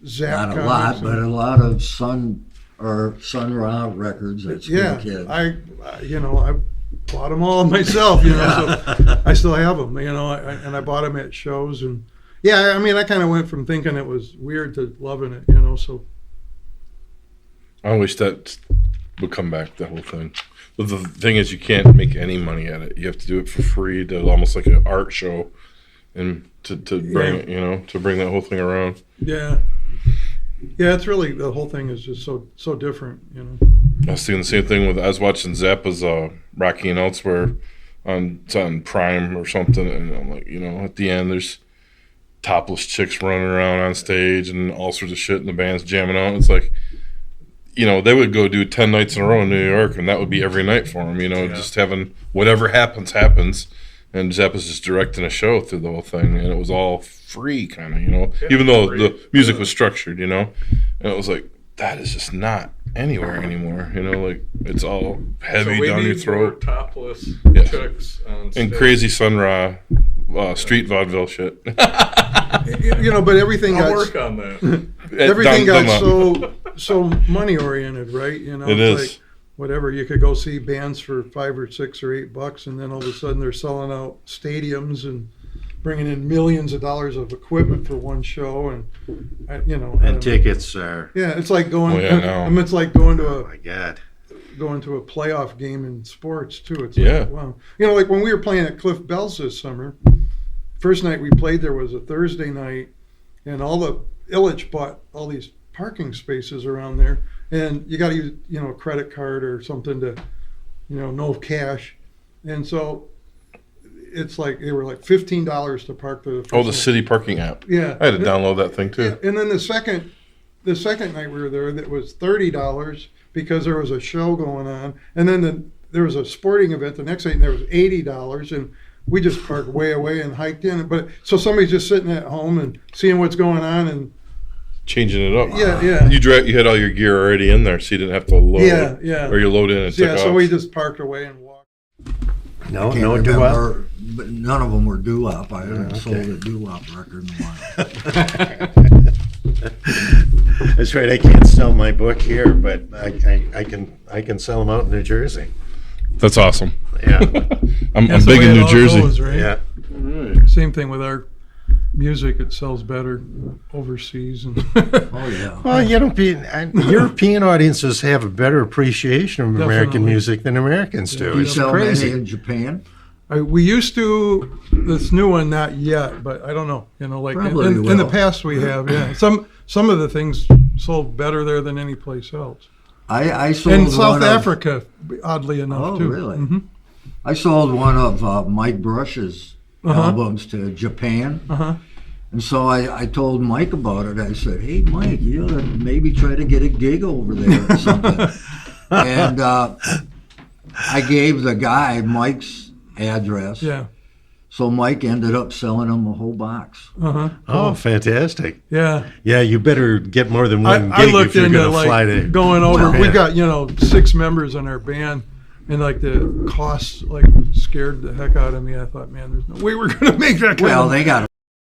Zap not a lot, but a lot of Sun Ra records as kids. I bought them all myself, so I still have them, and I bought them at shows, and I kind of went from thinking it was weird to loving it, so. I wish that would come back, the whole thing. But the thing is, you can't make any money at it. You have to do it for free, to almost like an art show, and to bring it, to bring that whole thing around. Yeah, it's really, the whole thing is just so different, I was thinking the same thing I was watching Zappa's Rocky and Elsewhere it's on Prime or something, and I'm like, at the end there's topless chicks running around on stage and all sorts of shit, and the band's jamming out. It's like, they would go do 10 nights in a row in New York, and that would be every night for them, just having whatever happens. And Zappa's just directing a show through the whole thing, and it was all free, kind of, even though the music was structured, and it was like, that is just not anywhere anymore, like it's all heavy down your throat. Topless chicks on stage. And crazy Sun Ra street vaudeville shit. But everything I'll got work on that. everything got so money oriented, right? It it's is. like whatever, you could go see bands for $5 or $6 or $8, and then all of a sudden they're selling out stadiums and bringing in millions of dollars of equipment for one show, and And tickets are. yeah, it's like going. now. It's like going to Oh my God. going to a playoff game in sports too. It's Yeah. like, wow. Like when we were playing at Cliff Bell's this summer, first night we played there was a Thursday night, and all the Illich bought all these parking spaces around there, and you got to use a credit card or something to no cash, and so it's like they were like $15 to park the first The night. city parking app. Yeah, I had to download that thing too. and then the second night we were there, that was $30 because there was a show going on, and then there was a sporting event the next night, and there was $80, and we just parked way away and hiked in. But so somebody's just sitting at home and seeing what's going on, and Changing it up. yeah. You had all your gear already in there, so you didn't have to load. Yeah. Or you load in and Yeah, took so off. we just parked away and walked. No Can't doo-wop? remember, but none of them were doo-wop. I haven't sold a doo-wop record in a while. That's right. I can't sell my book here, but I can sell them out in New Jersey. That's awesome. Yeah. I'm That's the big way in it New all Jersey. goes, right? Yeah. Same thing with our music; it sells better overseas. And Oh, yeah. Well, European audiences have a better appreciation of American Definitely. music than Americans do. Do you It's sell many crazy. in Japan? we used to. This new one, not yet, but I don't know. Like Probably in the will. past, we have. Yeah, some of the things sold better there than any place else. I sold In one South of- Africa, oddly enough, Oh, too. really? Mhm. I sold one of Mike Brush's albums to Japan. Uh-huh. And so I told Mike about it. I said, hey, Mike, you ought to maybe try to get a gig over there or something. And I gave the guy Mike's address. Yeah. So Mike ended up selling him a whole box. Uh-huh. Oh, fantastic. Yeah. Yeah, you better get more than one I gig looked if you're into going to fly to going over. Japan. We got 6 members in our band, and the costs scared the heck out of me. I thought, man, there's no way we're going to make that kind Well, of they got